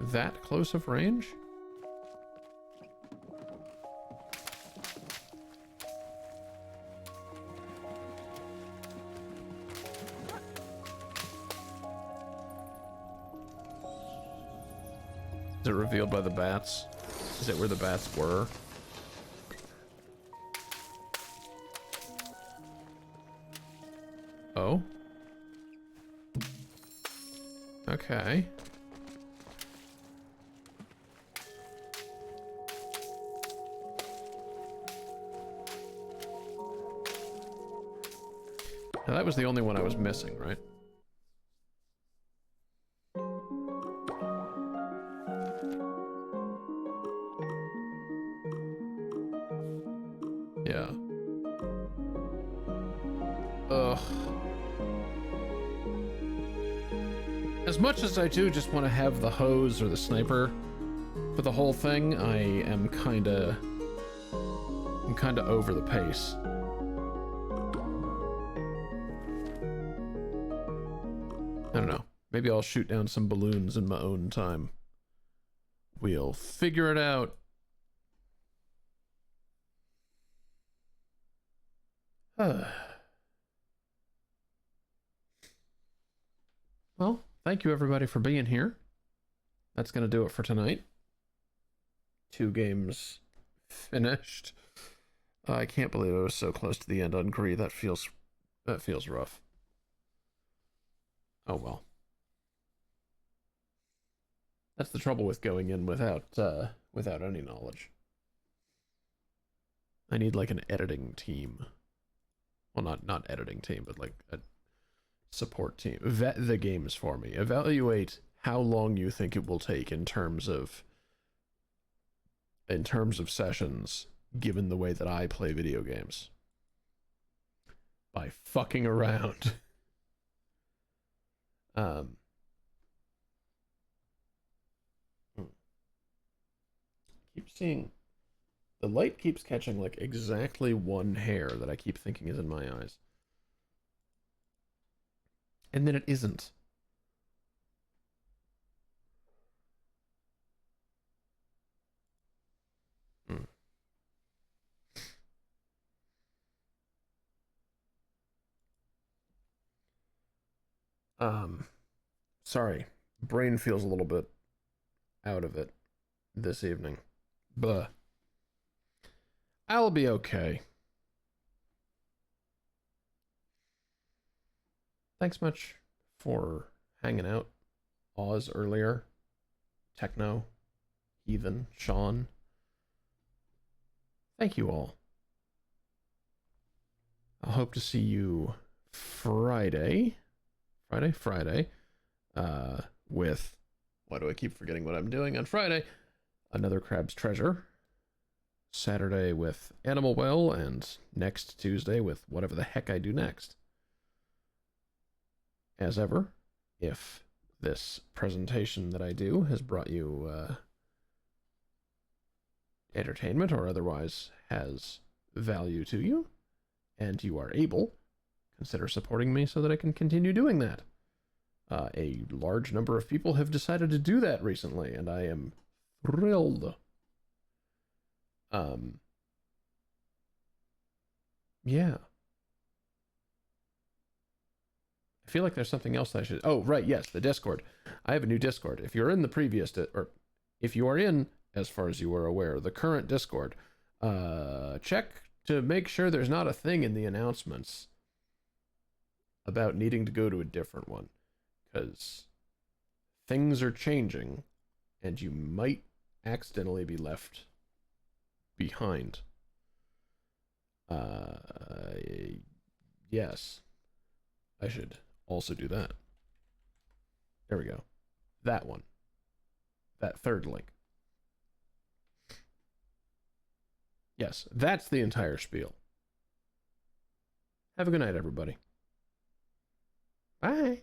that close of range? Is it revealed by the bats? Is it where the bats were? Oh? Okay. Now that was the only one I was missing, right? Yeah. Ugh. As much as I do just want to have the hose or the sniper for the whole thing, I am kinda over the pace. I don't know. Maybe I'll shoot down some balloons in my own time. We'll figure it out. Well, thank you everybody for being here. That's gonna do it for tonight. 2 games finished. I can't believe I was so close to the end on Gree. That feels rough. Oh well. That's the trouble with going in without any knowledge. I need like an editing team. Well, not editing team, but like a support team. Vet the games for me. Evaluate how long you think it will take in terms of sessions, given the way that I play video games. By fucking around. Keep seeing the light keeps catching like exactly one hair that I keep thinking is in my eyes. And then it isn't. Sorry. Brain feels a little bit out of it this evening. But I'll be okay. Thanks much for hanging out. Oz earlier. Techno. Heathen. Sean. Thank you all. I'll hope to see you Friday. Friday. With... Why do I keep forgetting what I'm doing on Friday? Another Crab's Treasure. Saturday with Animal Well, and next Tuesday with whatever the heck I do next. as ever, if this presentation that I do has brought you entertainment or otherwise has value to you, and you are able, consider supporting me so that I can continue doing that. A large number of people have decided to do that recently, and I am thrilled. Yeah. I feel like there's something else I should... Oh, right, yes, the Discord. I have a new Discord. If you're in the previous... or if you are in, as far as you are aware, the current Discord, check to make sure there's not a thing in the announcements about needing to go to a different one. Because things are changing, and you might accidentally be left behind. Yes. I should also do that. There we go. That one. That third link. Yes, that's the entire spiel. Have a good night, everybody. Bye.